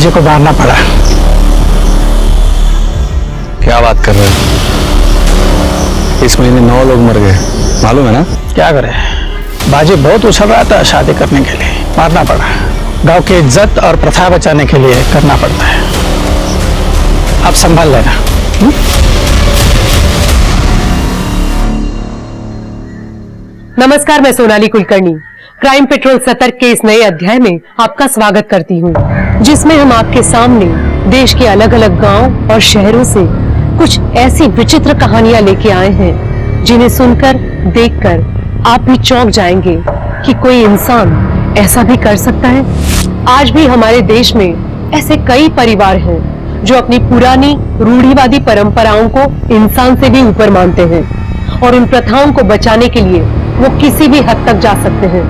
बाजे को मारना पड़ा। क्या बात कर रहे हो? इस महीने 9 लोग मर गए, मालूम है ना? क्या करे, बाजे बहुत उछल रहा था शादी करने के लिए, मारना पड़ा। गांव की इज्जत और प्रथा बचाने के लिए करना पड़ता है। आप संभाल लेना। नमस्कार, मैं सोनाली कुलकर्णी क्राइम पेट्रोल सतर्क के इस नए अध्याय में आपका स्वागत करती हूँ, जिसमें हम आपके सामने देश के अलग अलग गांव और शहरों से कुछ ऐसी विचित्र कहानियां लेके आए हैं जिन्हें सुनकर, देखकर आप भी चौंक जाएंगे कि कोई इंसान ऐसा भी कर सकता है। आज भी हमारे देश में ऐसे कई परिवार हैं जो अपनी पुरानी रूढ़िवादी परंपराओं को इंसान से भी ऊपर मानते हैं और उन प्रथाओं को बचाने के लिए वो किसी भी हद तक जा सकते हैं।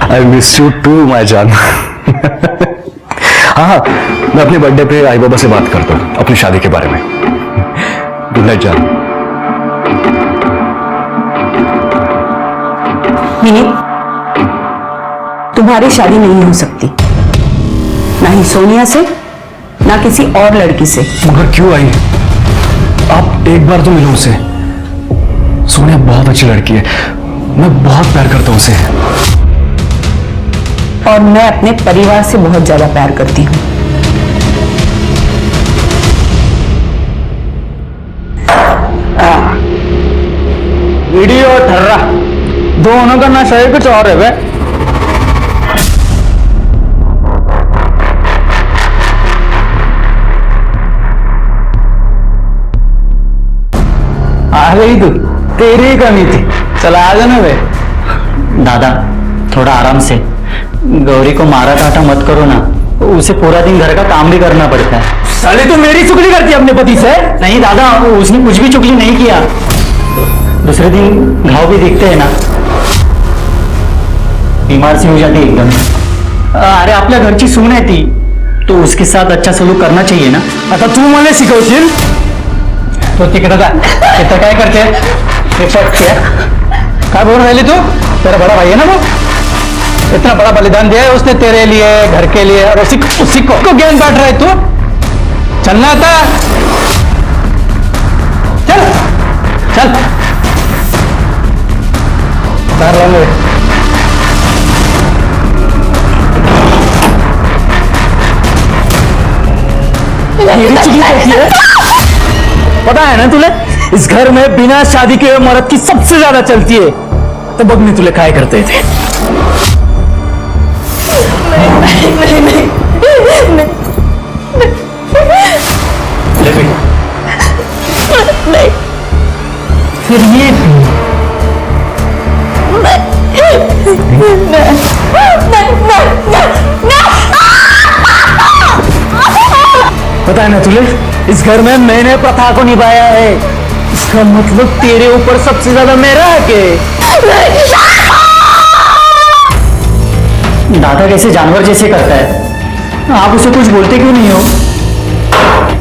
I miss you too, my जान। हाँ, मैं अपने बर्थडे पे आई बाबा से बात करता हूँ अपनी शादी के बारे में। गुड नाइट जान। मिनी, तुम्हारी शादी नहीं हो सकती, ना ही सोनिया से, ना किसी और लड़की से। मगर क्यों आई? आप एक बार तो मिलो उसे। सोनिया बहुत अच्छी लड़की है, मैं बहुत प्यार करता हूँ उसे। और मैं अपने परिवार से बहुत ज्यादा प्यार करती हूँ। वीडियो ठर्रा दोनों का नशा ही कुछ और है बे। आ गई तू, तेरी ही कमी थी। चला आ जाना बे। दादा थोड़ा आराम से, गौरी को मारा काटा मत करो ना, उसे पूरा दिन घर का काम भी करना पड़ता है। साले तू मेरी चुगली करती है अपने पति से? नहीं दादा, उसने कुछ भी चुगली नहीं किया। दूसरे दिन घाव भी दिखते हैं ना, बीमार सी हो जाती है एकदम। अरे आपल्या घरची सून आहे ती, तो उसके साथ अच्छा सलूक करना चाहिए ना। आता तू मला शिकवशील? तो तिकडे जा, इथं काय करते? क्या बोल रही तू? तेरा बड़ा भाई है ना वो, इतना बड़ा बलिदान दिया है उसने तेरे लिए, घर के लिए, और उसी को ज्ञान बांट रहा है तू? चलना था, चल चल कर लेंगे। पता है ना तुले, इस घर में बिना शादी के मर्द की सबसे ज्यादा चलती है। तो बगनी तुले काय करते थे? नहीं। फिर ये पता है ना तुझे, इस घर में मैंने प्रथा को निभाया है, इसका मतलब तेरे ऊपर सबसे ज्यादा मेरा हक है। दादा कैसे जानवर जैसे करता है, आप उसे कुछ बोलते क्यों नहीं हो?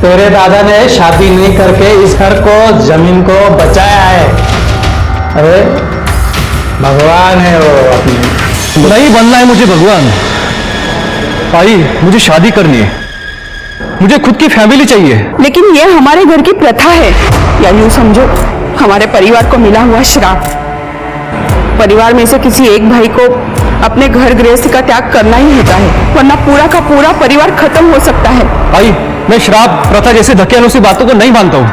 तेरे दादा ने शादी नहीं करके इस घर को, जमीन को बचाया है। अरे भगवान है वो अपने। नहीं बनना है मुझे भगवान। भाई मुझे शादी करनी है, मुझे खुद की फैमिली चाहिए। लेकिन ये हमारे घर की प्रथा है, या यूं समझो हमारे परिवार को मिला हुआ श्राप। परिवार में से किसी एक भाई को अपने घर गृहस्थी का त्याग करना ही होता है, वरना पूरा का पूरा परिवार खत्म हो सकता है। भाई मैं श्राप, प्रथा जैसे धक्के बातों को नहीं मानता हूँ।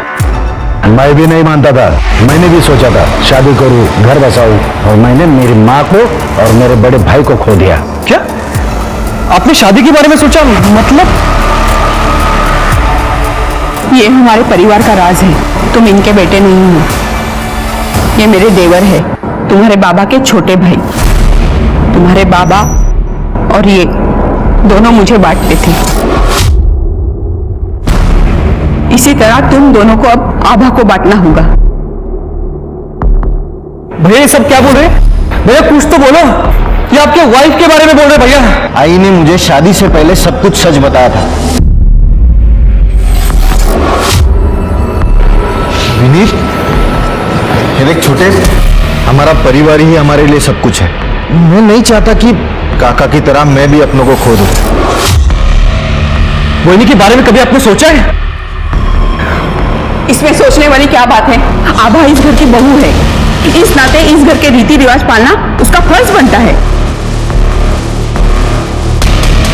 मैं भी नहीं मानता था, मैंने भी सोचा था शादी करूं, घर बसाऊं, और मैंने मेरी माँ को और मेरे बड़े भाई को खो दिया। क्या आपने शादी के बारे में सोचा? मतलब ये हमारे परिवार का राज है, तुम इनके बेटे नहीं हो। ये मेरे देवर है, तुम्हारे बाबा के छोटे भाई। तुम्हारे बाबा और ये दोनों मुझे बांटते थे, इसी तरह तुम दोनों को अब आभा को बांटना होगा। भैया ये सब क्या बोल रहे? भैया कुछ तो बोलो, ये आपके वाइफ के बारे में बोल रहे भैया। आई ने मुझे शादी से पहले सब कुछ सच बताया था। विनीत, ये देख छोटे, हमारा परिवार ही हमारे लिए सब कुछ है। मैं नहीं चाहता कि काका की तरह मैं भी अपनों को खो दूं। मोहिनी के बारे में कभी आपने सोचा है? इसमें सोचने वाली क्या बात है? आभा इस घर की बहू है, इस नाते इस घर के रीति रिवाज पालना उसका फर्ज बनता है।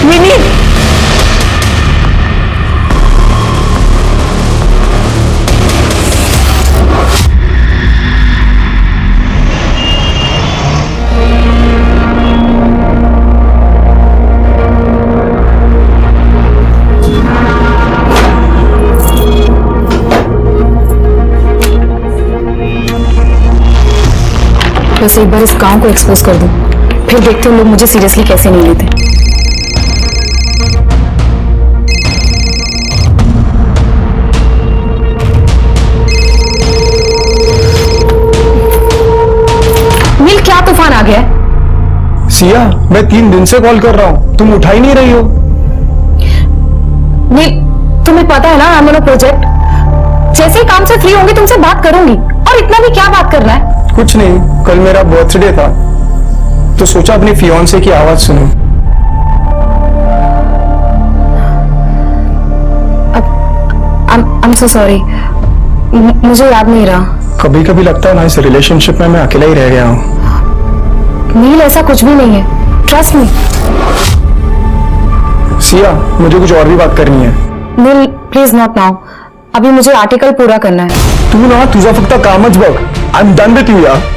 मिनी, बस एक बार इस गांव को एक्सपोज कर दूं, फिर देखते हैं लोग मुझे सीरियसली कैसे नहीं लेते। नील, क्या तूफान आ गया है? सिया, मैं 3 दिन से कॉल कर रहा हूँ, तुम उठा ही नहीं रही हो। नील, तुम्हें पता है ना, I am on a project. जैसे ही काम से फ्री होंगी तुमसे बात करूंगी। और इतना भी क्या बात करना है? कुछ नहीं, कल मेरा बर्थडे था तो सोचा अपनी फियांसे की आवाज सुनूं। आई एम सो सॉरी, मुझे याद नहीं रहा। कभी कभी लगता है ना, इस रिलेशनशिप में मैं अकेला ही रह गया हूँ। नील, ऐसा कुछ भी नहीं है, ट्रस्ट मी। सिया, मुझे कुछ और भी बात करनी है। नील, प्लीज नॉट नाउ, अभी मुझे आर्टिकल पूरा करना है। तू ना तुझा फक्त कामच बघ। I am done with you यार।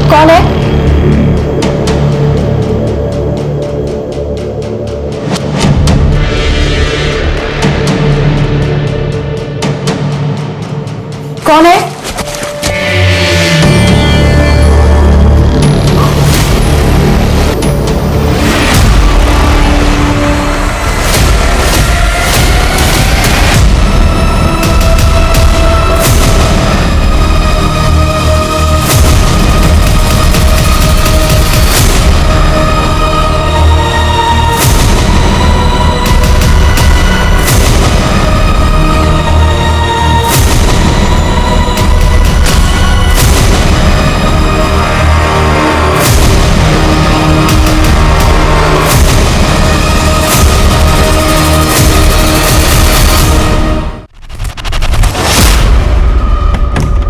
कौन है? कौन है?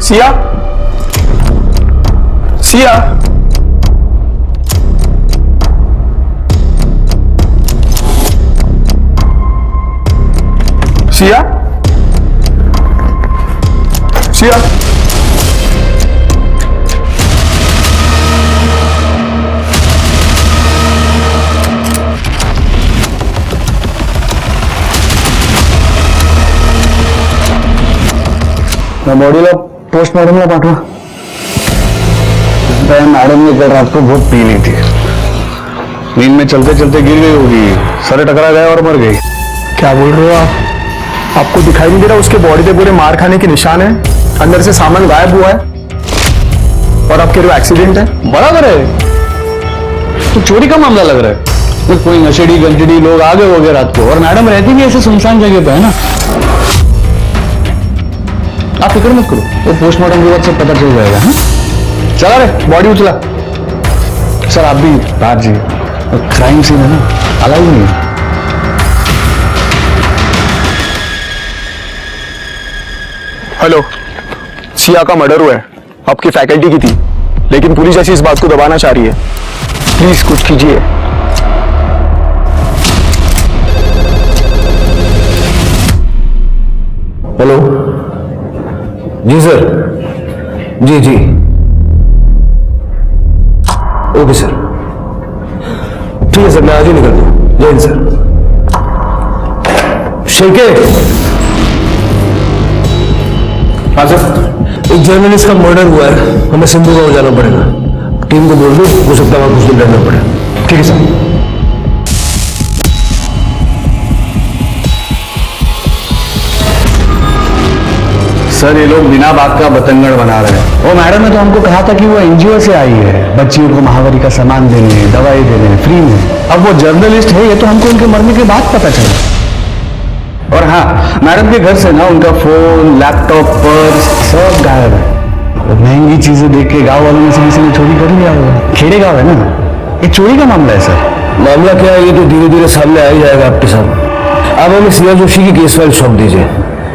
सिया, सिया, सिया, सिया, बॉडीला पोस्टमार्टमला पाठवा। मैडम ने कल रात को बहुत पी ली थी, नींद में चलते चलते गिर गई होगी, सर टकरा गया और मर गई। क्या बोल रहे हो आप? आपको दिखाई नहीं दे रहा उसके बॉडी पे पूरे मार खाने के निशान है, अंदर से सामान गायब हुआ है और आप कह रहे हो एक्सीडेंट है? बराबर है, तो चोरी का मामला लग रहा है। तो कोई नशेड़ी गंजड़ी लोग आ गए होंगे रात को, और मैडम रहती भी ऐसे सुनसान जगह पे है ना। आप फिक्र मत करो, वो पोस्टमार्टम के बाद सब पता चल जाएगा। हाँ, चला रे, बॉडी उचला। सर आप भी बाहर जी, क्राइम सीन है ना, अलाउ नहीं है। हेलो, सिया का मर्डर हुआ है, आपकी फैकल्टी की थी, लेकिन पुलिस ऐसी इस बात को दबाना चाह रही है। प्लीज कुछ कीजिए। हेलो, जी सर, जी जी, ओके सर, ठीक है सर, मैं आज ही निकलता हूँ। जय हिंद सर। शेखे, हाँ सर, एक जर्नलिस्ट का मर्डर हुआ है, हमें सिंधु गांव जाना पड़ेगा। टीम को बोल दो, हो सकता है वहां कुछ दिन रहना पड़े। ठीक है सर। सर ये लोग बिना बात का बतंगड़ बना रहे हैं। वो मैडम ने तो हमको कहा था कि वो एनजीओ से आई है, बच्चियों को महामारी का सामान देने, दवाई देने फ्री में। अब वो जर्नलिस्ट है, ये तो हमको उनके मरने के बाद पता चला। और हाँ, मैडम के घर से ना उनका फोन, लैपटॉप, पर्स सब गायब है। और महंगी चीजें देख के गांव वालों में से किसी ने चोरी कर लिया होगा। खेड़े गांव है ना, ये चोरी का मामला है सर। मामला क्या है ये तो धीरे धीरे सामने आ ही जाएगा आपके सामने। आप हमें सिया जोशी की केस फाइल सौंप दीजिए,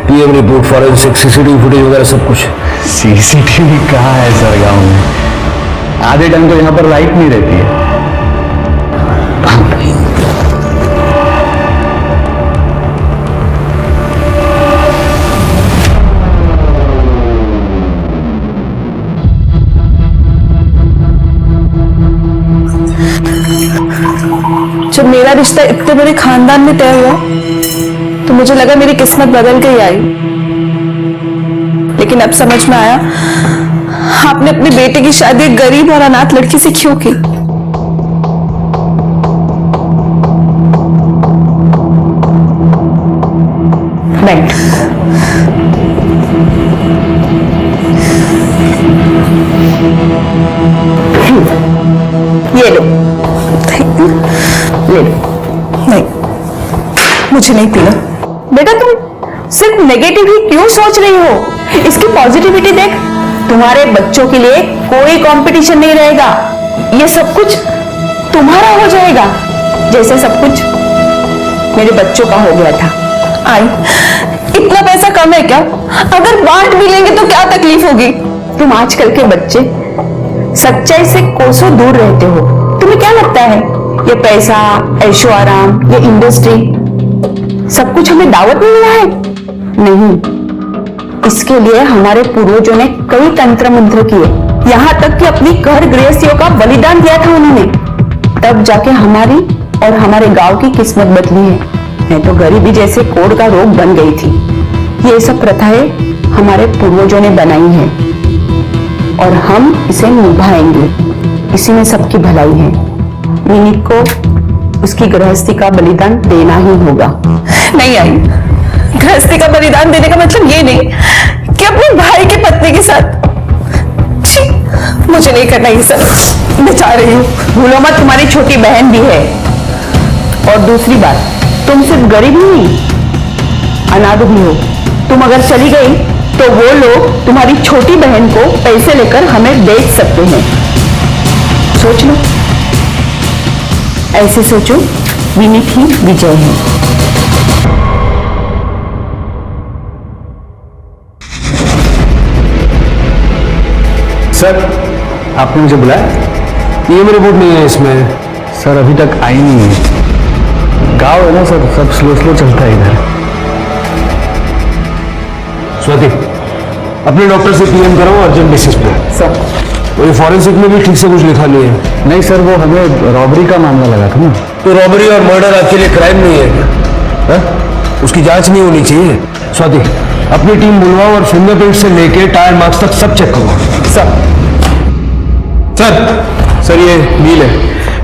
PM report, forensic, CCTV footage वगैरह सब कुछ। सीसीटीवी कहाँ है सर गांव में? आधे टाइम तो यहाँ पर लाइट नहीं रहती है। जब मेरा रिश्ता इतने बड़े खानदान में तय हुआ तो मुझे लगा मेरी किस्मत बदल गई आई, लेकिन अब समझ में आया आपने अपने बेटे की शादी एक गरीब और अनाथ लड़की से क्यों की। बैठ। ये लो। ले लो। नहीं, मुझे नहीं पीना। बेटा तुम सिर्फ नेगेटिव ही क्यों सोच रही हो? इसकी पॉजिटिविटी देख। तुम्हारे बच्चों के लिए कोई कंपटीशन नहीं रहेगा, ये सब कुछ तुम्हारा हो जाएगा, जैसे सब कुछ मेरे बच्चों का हो गया था। आई, इतना पैसा कम है क्या? अगर बांट भी लेंगे तो क्या तकलीफ होगी? तुम आजकल के बच्चे सच्चाई से कोसों दूर रहते हो। तुम्हें क्या लगता है ये पैसा, ऐशो आराम, ये इंडस्ट्री सब कुछ हमें दावत में मिला है? नहीं, इसके लिए हमारे पूर्वजों ने कई तंत्र मंत्र किए, यहाँ तक कि अपनी घर गृहस्थियों का बलिदान दिया था उन्होंने, तब जाके हमारी और हमारे गांव की किस्मत बदली है। नहीं तो गरीबी जैसे कोढ़ का रोग बन गई थी। ये सब प्रथाएं हमारे पूर्वजों ने बनाई हैं और हम इसे निभाएंगे, इसी में सबकी भलाई है। विनीत को उसकी गृहस्थी का बलिदान देना ही होगा। नहीं आई, गृहस्थी का बलिदान देने का मतलब ये नहीं कि अपने भाई की पत्नी के साथ। छी, मुझे नहीं करना ये सब। मैं जा रही हूँ। भूलो मत, तुम्हारी छोटी बहन भी है। और दूसरी बात, तुम सिर्फ गरीब नहीं, अनाथ भी हो। तुम अगर चली गई तो वो लोग तुम्हारी छोटी बहन को पैसे लेकर हमें बेच सकते हैं। सोच लो, ऐसे सोचो, विनीत ही विजय है। सर, आपने मुझे बुलाया? पीएम रिपोर्ट नहीं है इसमें। सर अभी तक आई नहीं है। गांव है ना सर, सब स्लो स्लो चलता है इधर। स्वाति, अपने डॉक्टर से पीएम कराओ अर्जेंट बेसिस पे। सर वही फॉरेंसिक में भी ठीक से कुछ लिखा नहीं है। नहीं सर, वो हमें रॉबरी का मामला लगा था ना। तो रॉबरी और मर्डर आपके लिए क्राइम नहीं है क्या? उसकी जांच नहीं होनी चाहिए? स्वाति, अपनी टीम बुलवाओ और फिंगरप्रिंट से लेके टायर मार्क्स तक सब चेक करो। सर ये नील है,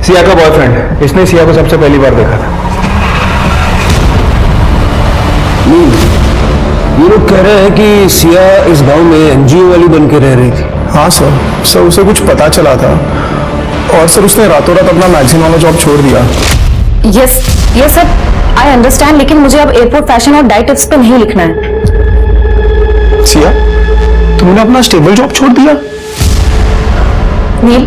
सिया का बॉयफ्रेंड। इसने सिया को सबसे पहली बार देखा था। नील, ये लोग कह रहे हैं कि सिया इस गांव में एनजीओ वाली बन के रह रही थी। हाँ सर उसे कुछ पता चला था और सर उसने रातों रात अपना मैगजीन वाला जॉब छोड़ दिया। यस, ये सब आई अंडरस्टैंड, लेकिन मुझे अब एयरपोर्ट फैशन और डाइट टिप्स पे नहीं लिखना है। सिया, तुमने अपना स्टेबल जॉब छोड़ दिया? Neel,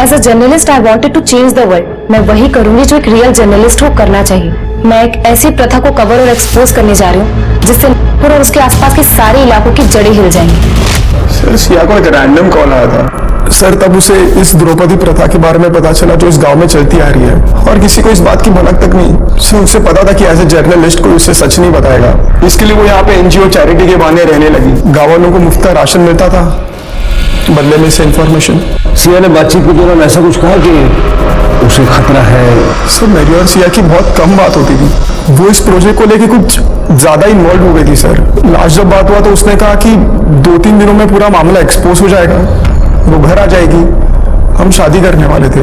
as a journalist I wanted to change the world. मैं वही करूंगी जो एक रियल जर्नलिस्ट को करना चाहिए। मैं एक ऐसी प्रथा को कवर और एक्सपोज करने जा रही हूँ जिससे नागपुर और उसके आसपास के सारे इलाकों की जड़ें हिल जाएंगी। सर सिया को एक रैंडम कॉल आया था सर, तब उसे इस द्रौपदी प्रथा के बारे में पता चला जो इस गांव में चलती आ रही है, और किसी को इस बात की भनक तक नहीं। सर उसे पता था कि एज ए जर्नलिस्ट कोई उसे सच नहीं बताएगा, इसके लिए वो यहाँ पे एनजीओ चैरिटी के बहाने रहने लगी। गाँव वालों को मुफ्त राशन मिलता था, बदले में से इंफॉर्मेशन। सिया ने बातचीत के दौरान ऐसा कुछ कहा कि उसे खतरा है? सर मेरी और सिया की बहुत कम बात होती थी, वो इस प्रोजेक्ट को लेके कुछ ज्यादा इन्वॉल्व हो गई थी सर। लास्ट जब बात हुआ तो उसने कहा कि 2-3 दिनों में पूरा मामला एक्सपोज हो जाएगा, वो घर आ जाएगी, हम शादी करने वाले थे।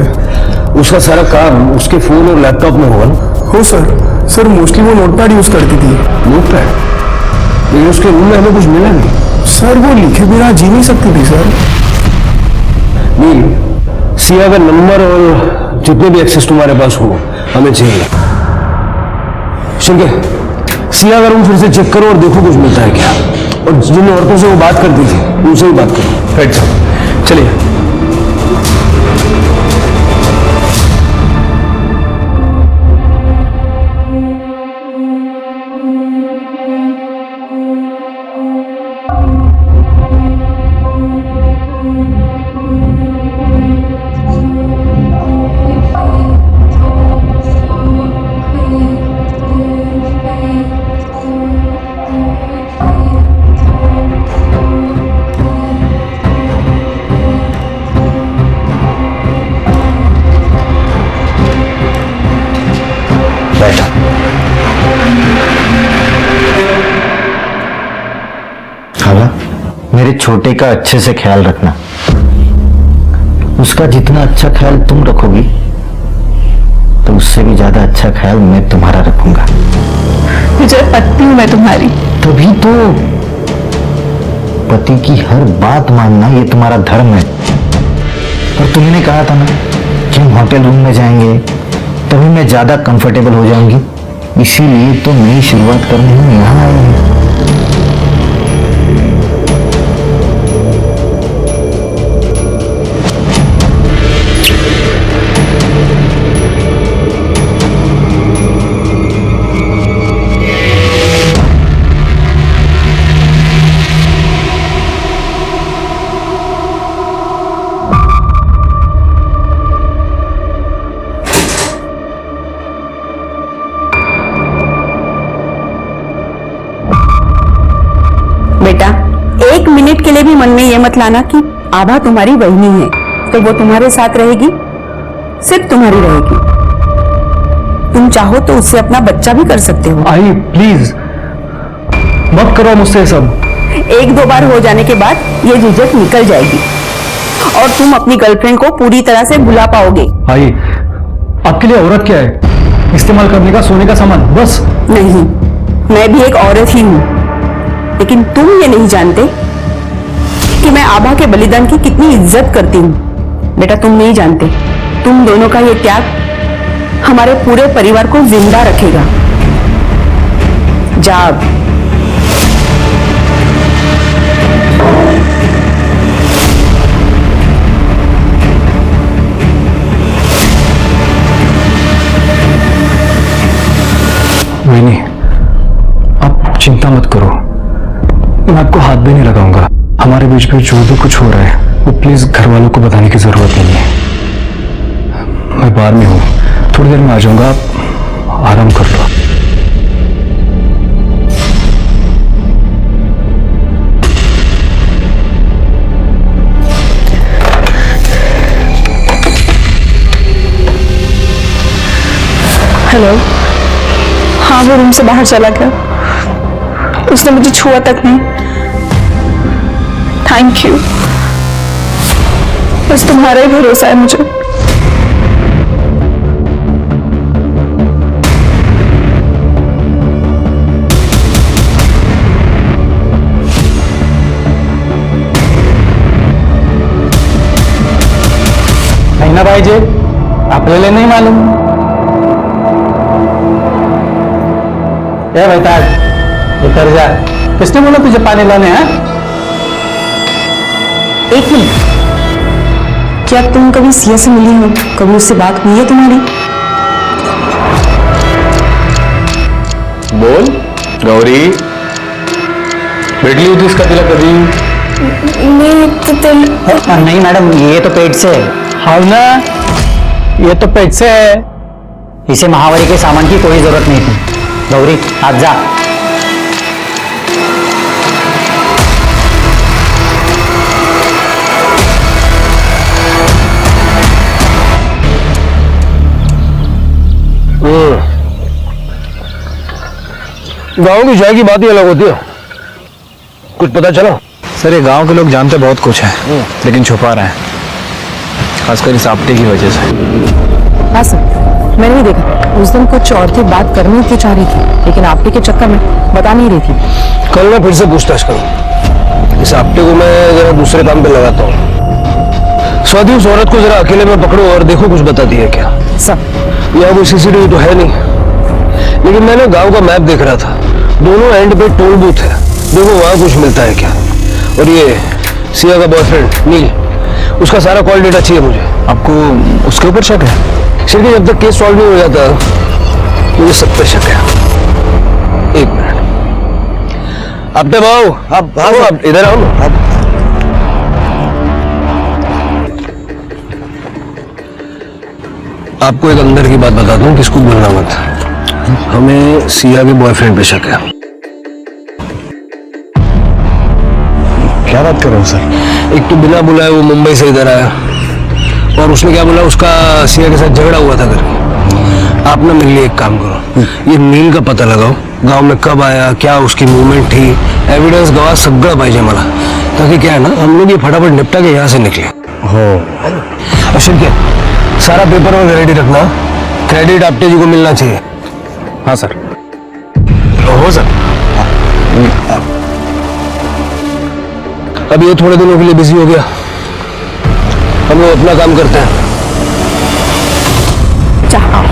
उसका सारा काम उसके फोन और लैपटॉप में होगा ना? हो सर मोस्टली वो नोटपैड यूज करती थी। नोटपैड? लेकिन उसके रूम में हमें कुछ मिला नहीं। सर वो लिखे बिना जी नहीं सकती थी सर। नील, सिया का नंबर और जितने भी एक्सेस तुम्हारे पास हो हमें चाहिए। शिंके, सिया का रूम फिर से चेक करो और देखो कुछ मिलता है क्या। और जिन औरतों से वो बात करती थी उनसे ही बात करो। राइट साहब, चलिए। मेरे छोटे का अच्छे से ख्याल रखना। उसका जितना अच्छा ख्याल तुम रखोगी तो उससे भी ज्यादा अच्छा ख्याल मैं तुम्हारा रखूंगा। विजय, पत्नी हूं मैं तुम्हारी। तभी तो पति की हर बात मानना ये तुम्हारा धर्म है। और तुमने कहा था ना कि हम होटल रूम में जाएंगे तभी मैं ज्यादा कंफर्टेबल हो जाऊंगी, इसीलिए तो नई शुरुआत करने हम यहाँ आए हैं। बेटा, 1 मिनट के लिए भी मन में ये मत लाना कि आभा तुम्हारी बहनी है तो वो तुम्हारे साथ रहेगी, सिर्फ तुम्हारी रहेगी। तुम चाहो तो उससे अपना बच्चा भी कर सकते हो। आई प्लीज मत करो मुझसे सब। 1-2 बार हो जाने के बाद ये झिझक निकल जाएगी और तुम अपनी गर्लफ्रेंड को पूरी तरह से भुला पाओगे। आई, आपके लिए औरत क्या है? इस्तेमाल करने का सोने का सामान बस। नहीं, मैं भी एक औरत ही हूं, लेकिन तुम ये नहीं जानते कि मैं आभा के बलिदान की कितनी इज्जत करती हूँ। बेटा, तुम नहीं जानते, तुम दोनों का ये त्याग हमारे पूरे परिवार को जिंदा रखेगा। जा अब। वैनी, आप चिंता मत करो, मैं आपको हाथ भी नहीं लगाऊंगा। हमारे बीच में जो भी कुछ हो रहा है वो प्लीज घर वालों को बताने की जरूरत नहीं है। मैं बाहर में हूँ, थोड़ी देर में आ जाऊंगा, आप आराम कर लो। हेलो। हाँ, वो रूम से बाहर चला गया, उसने मुझे छुआ तक नहीं। थैंक यू, बस तुम्हारा ही भरोसा है मुझे। नहीं ना भाई जी, आप ले ले, नहीं मालूम। भाई ताज, उतर जा। किसने बोला तुझे पानी लाने हैं? 1 मिनट, क्या तुम कभी सिया से मिली हो? कभी उससे बात हुई है तुम्हारी? बोल गौरी, भेटली होतीस का तिला कधी? नहीं मैडम, ये तो पेट से है। हाँ ना, ये तो पेट से है। इसे महावारी के सामान की कोई जरूरत नहीं थी। गौरी, आज जा। गांव की चाय की बात ही अलग होती है। कुछ पता चला? सर, ये गांव के लोग जानते बहुत कुछ है, लेकिन छुपा रहे हैं, खासकर इस आपटे की वजह से। हाँ सर, मैंने ही देखा। उस दिन कुछ औरतें बात करनी की चाह रही थी, लेकिन आपटे के चक्कर में बता नहीं रही थी। कल मैं फिर से पूछताछ करूं। इस आपटे को मैं जरा दूसरे काम पे लगाता हूँ। स्वाति, उस औरत को जरा अकेले में पकड़ो और देखो कुछ बताती है क्या। सर, यहाँ कोई सीसीटीवी तो है नहीं, लेकिन मैंने गांव का मैप देख रहा था दोनों एंड पे टोल बूथ है, देखो वहां कुछ मिलता है क्या। और ये सिया का बॉयफ्रेंड नील, उसका सारा कॉल डेटा चाहिए मुझे। आपको उसके ऊपर शक है? सिर्फ जब तक केस सॉल्व नहीं हो जाता मुझे सब पे शक है। एक मिनट, अपने भाव आप इधर आओ ना। आपको एक अंदर की बात बता दूं, किसको बोलना मत। हमें सिया के बॉयफ्रेंड पे शक है। क्या बात कर रहे हो सर? एक तो बिना बुलाए वो मुंबई से इधर आया और उसने क्या बोला, उसका सिया के साथ झगड़ा हुआ था करके। आप ना मेरे लिए एक काम करो, ये नील का पता लगाओ, गांव में कब आया, क्या उसकी मूवमेंट थी, एविडेंस गवाह सगळं पाहिजे मला, ताकि क्या है ना हम लोग ये फटाफट निपटा के यहाँ से निकले। हो अश्विन क्या, सारा पेपर वर्क रेडी रखना, क्रेडिट आपटे जी को मिलना चाहिए। हाँ सर। हो सर। अब ये थोड़े दिनों के लिए बिजी हो गया, हम लोग अपना काम करते हैं। आओ।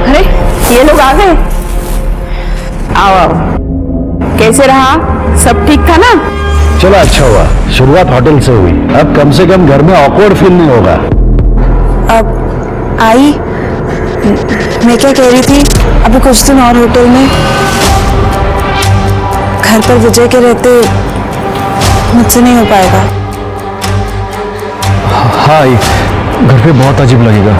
अरे ये लोग आ गए। आओ आओ, कैसे रहा, सब ठीक था ना? चलो अच्छा हुआ, शुरुआत होटल से हुई, अब कम से कम घर में ऑकवर्ड फील नहीं होगा। अब आई, मैं क्या कह रही थी, अभी कुछ दिन और होटल में, घर पर विजय के रहते मुझसे नहीं हो पाएगा। हाँ, घर पे बहुत अजीब लगेगा।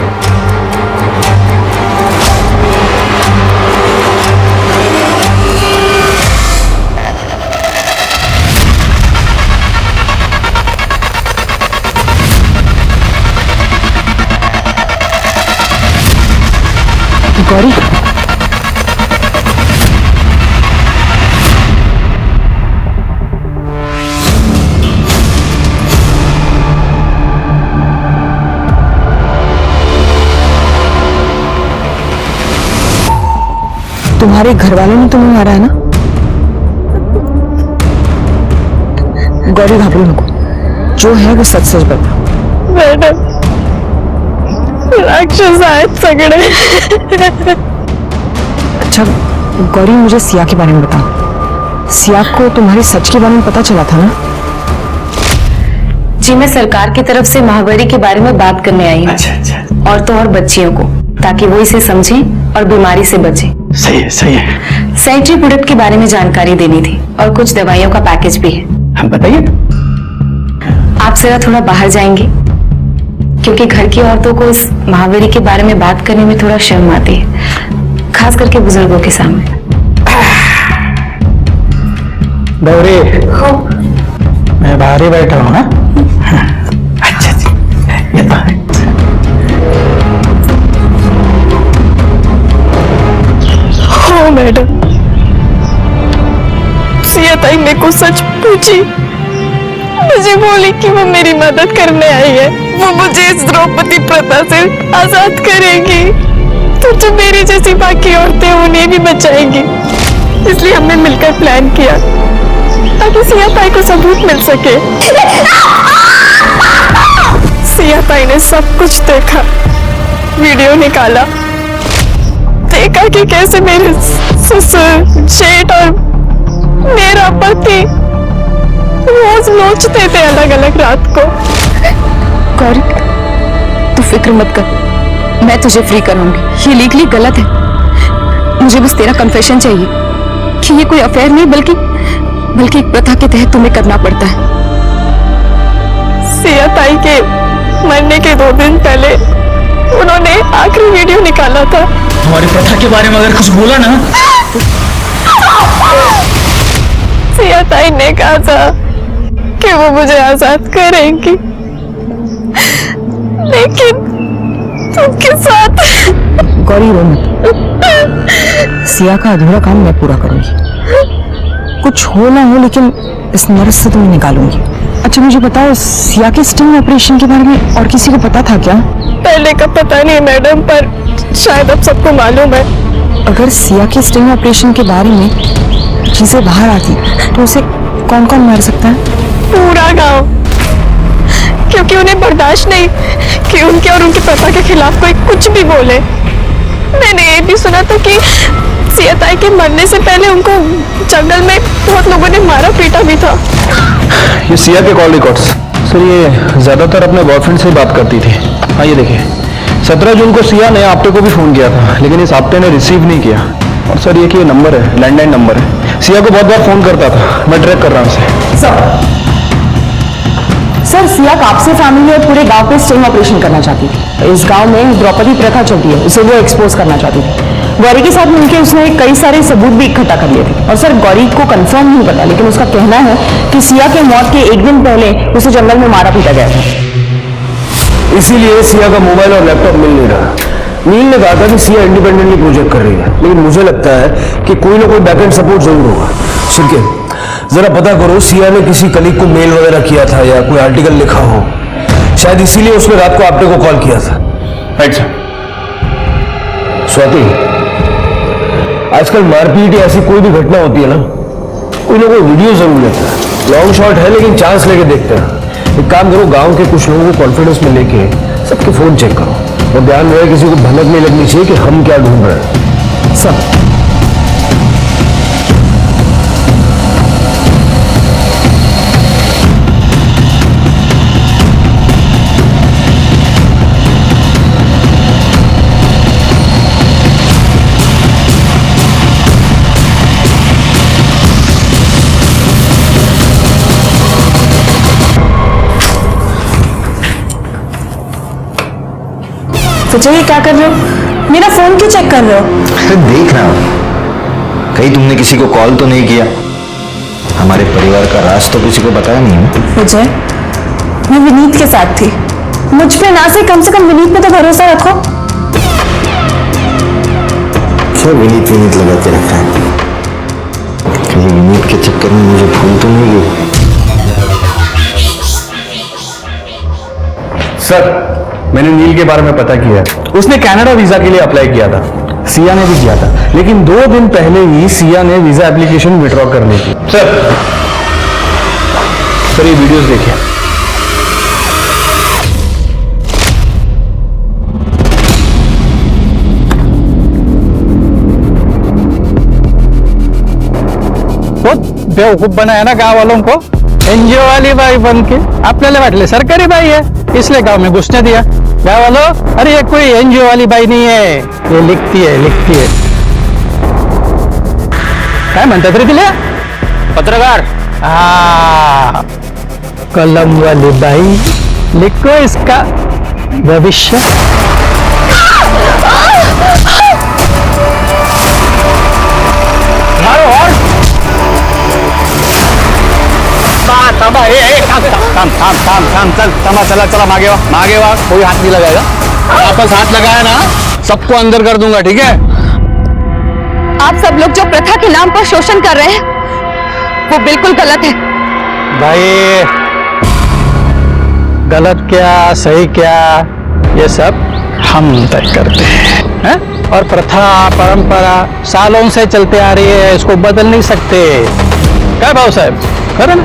गौरी, तुम्हारे घर वालों ने तुम्हें मारा है ना? गौरी घबरो नको, जो है वो सच सच बता। मैडम, राक्षस आए सगड़े। अच्छा गौरी, मुझे सिया के बारे में बता। सिया को तुम्हारे सच के बारे में पता चला था ना? जी, मैं सरकार की तरफ से महावरी के बारे में बात करने आई हूँ। अच्छा। औरतों और बच्चियों को, ताकि वो इसे समझें और बीमारी से बचें। सही है, सही है। सैट्री प्रोडक्ट के बारे में जानकारी देनी थी और कुछ दवाइयों का पैकेज भी है। हम बताइए। आप जरा थोड़ा बाहर जाएंगे, क्योंकि घर की औरतों को इस महावरी के बारे में बात करने में थोड़ा शर्म आती है, खास करके बुजुर्गों के सामने। गौरी, मैं बाहर ही बैठा हूँ ना। अच्छा जी, ये तो है। हाँ मैडम, सिया ताई मेरे को सच पूछी, मुझे बोली कि वो मेरी मदद करने आई है, वो मुझे इस द्रौपदी प्रथा से आजाद करेगी, तो मेरी जैसी बाकी औरतें उन्हें भी बचाएंगी। इसलिए हमने मिलकर प्लान किया ताकि सिया ताई को सबूत मिल सके। सिया ताई ने सब कुछ देखा, वीडियो निकाला, देखा कि कैसे मेरे ससुर, जेठ और मेरा पति रोज नोचते थे अलग अलग रात को। गौरी, तू फिक्र मत कर, मैं तुझे फ्री करूंगी। ये लीगली गलत है, मुझे बस तेरा कन्फेशन चाहिए कि ये कोई अफेयर नहीं बल्कि एक प्रथा के तहत तुम्हें करना पड़ता है। सिया ताई के मरने के 2 दिन पहले उन्होंने आखिरी वीडियो निकाला था। हमारी प्रथा के बारे में अगर कुछ बोला ना, सिया ताई ने कहा था कि वो मुझे आजाद करेंगी, लेकिन तुमके साथ। गौरी रो मत, सिया का अधूरा काम मैं पूरा करूंगी। कुछ हो ना हो, लेकिन इस नर्स से तुम्हें निकालूंगी। अच्छा मुझे बताओ, सिया के स्टिंग ऑपरेशन के बारे में और किसी को पता था क्या? पहले का पता नहीं मैडम, पर शायद अब सबको मालूम है। अगर सिया के स्टिंग ऑपरेशन के बारे में चीजें बाहर आती तो उसे कौन कौन मार सकता है? पूरा गांव, क्योंकि उन्हें बर्दाश्त नहीं कि उनके और उनकी प्रथा के खिलाफ कोई कुछ भी बोले। मैंने ये भी सुना था कि कहता है कि मरने से पहले उनको जंगल में बहुत लोगों ने मारा पीटा भी था। ये सिया के कॉल रिकॉर्ड्स सर, ये ज्यादातर अपने बॉयफ्रेंड से बात करती थी। हाँ ये देखिए, 17 जून को सिया ने आपटे को भी फोन किया था, लेकिन इस आपटे ने रिसीव नहीं किया। और सर ये कि ये नंबर है, लैंडलाइन नंबर है, सिया को बहुत बार फोन करता था, मैं ट्रैक कर रहा हूँ उसे। सर सिया कापसे फैमिली और पूरे गांव पे स्टिंग ऑपरेशन करना चाहती थी। इस गांव में द्रौपदी प्रथा चलती है, उसे वो एक्सपोज करना चाहती थी। गौरी के साथ मिलकर उसने कई सारे सबूत भी इकट्ठा कर लिए थे। और सर गौरी को कंफर्म नहीं पता, लेकिन उसका कहना है कि सिया के मौत के एक दिन पहले उसे जंगल में मारा पीटा गया था। इसीलिए सिया का मोबाइल और लैपटॉप मिल नहीं रहा। नील ने कहा था कि सिया इंडिपेंडेंटली प्रोजेक्ट कर रही है, लेकिन मुझे लगता है कि कोई ना कोई बैकएंड सपोर्ट जरूर होगा। सुन जरा पता करो, सिया ने किसी कलीग को मेल वगैरह किया था या कोई आर्टिकल लिखा हो, शायद इसीलिए उसने रात को आपटे को कॉल किया था। Right sir. स्वाति, आजकल मारपीट या ऐसी कोई भी घटना होती है ना कोई वीडियो जरूर लेता है। लॉन्ग शॉट है लेकिन चांस लेके देखते हैं। एक काम करो, गांव के कुछ लोगों को कॉन्फिडेंस में लेके सबके फोन चेक करो और ध्यान रहे किसी को भनक नहीं लगनी चाहिए कि हम क्या ढूंढ रहे हैं। सब सोचो ये क्या कर रहे हो? मेरा फोन क्यों चेक कर रहे हो? अरे देख रहा हूं कहीं तुमने किसी को कॉल तो नहीं किया। हमारे परिवार का राज तो किसी को बताया नहीं है। विजय, मैं विनीत के साथ थी, मुझ पे ना से कम विनीत पे तो भरोसा रखो। क्या विनीत लगा के रखा है? कहीं विनीत के चक्कर में मुझे भूल तो नहीं गई। सर मैंने नील के बारे में पता किया, उसने कनाडा वीजा के लिए अप्लाई किया था, सिया ने भी किया था, लेकिन 2 दिन पहले ही सिया ने वीजा एप्लीकेशन विड्रॉ कर ली थी। सर ये वीडियोस देखिए। बहुत बेवकूफ बनाया ना गांव वालों को। एनजीओ वाली बाई बन के आपल्याला वाटले सरकारी बाई है, इसलिए गांव में घुसने दिया। गांव वालों, अरे ये कोई एनजीओ वाली बाई नहीं है, ये लिखती है। काय म्हणतात रे तिला? पत्रकार। हाँ, कलम वाली बाई, लिखो इसका भविष्य। चला मागे वा, कोई हाथ नहीं लगाएगा। आपस हाथ लगाया ना सबको अंदर कर दूंगा, ठीक है? आप सब लोग जो प्रथा के नाम पर शोषण कर रहे हैं वो बिल्कुल गलत है। भाई गलत क्या सही क्या ये सब हम तय करते हैं? और प्रथा परंपरा सालों से चलते आ रही है, इसको बदल नहीं सकते। क्या भाव साहब, करो ना।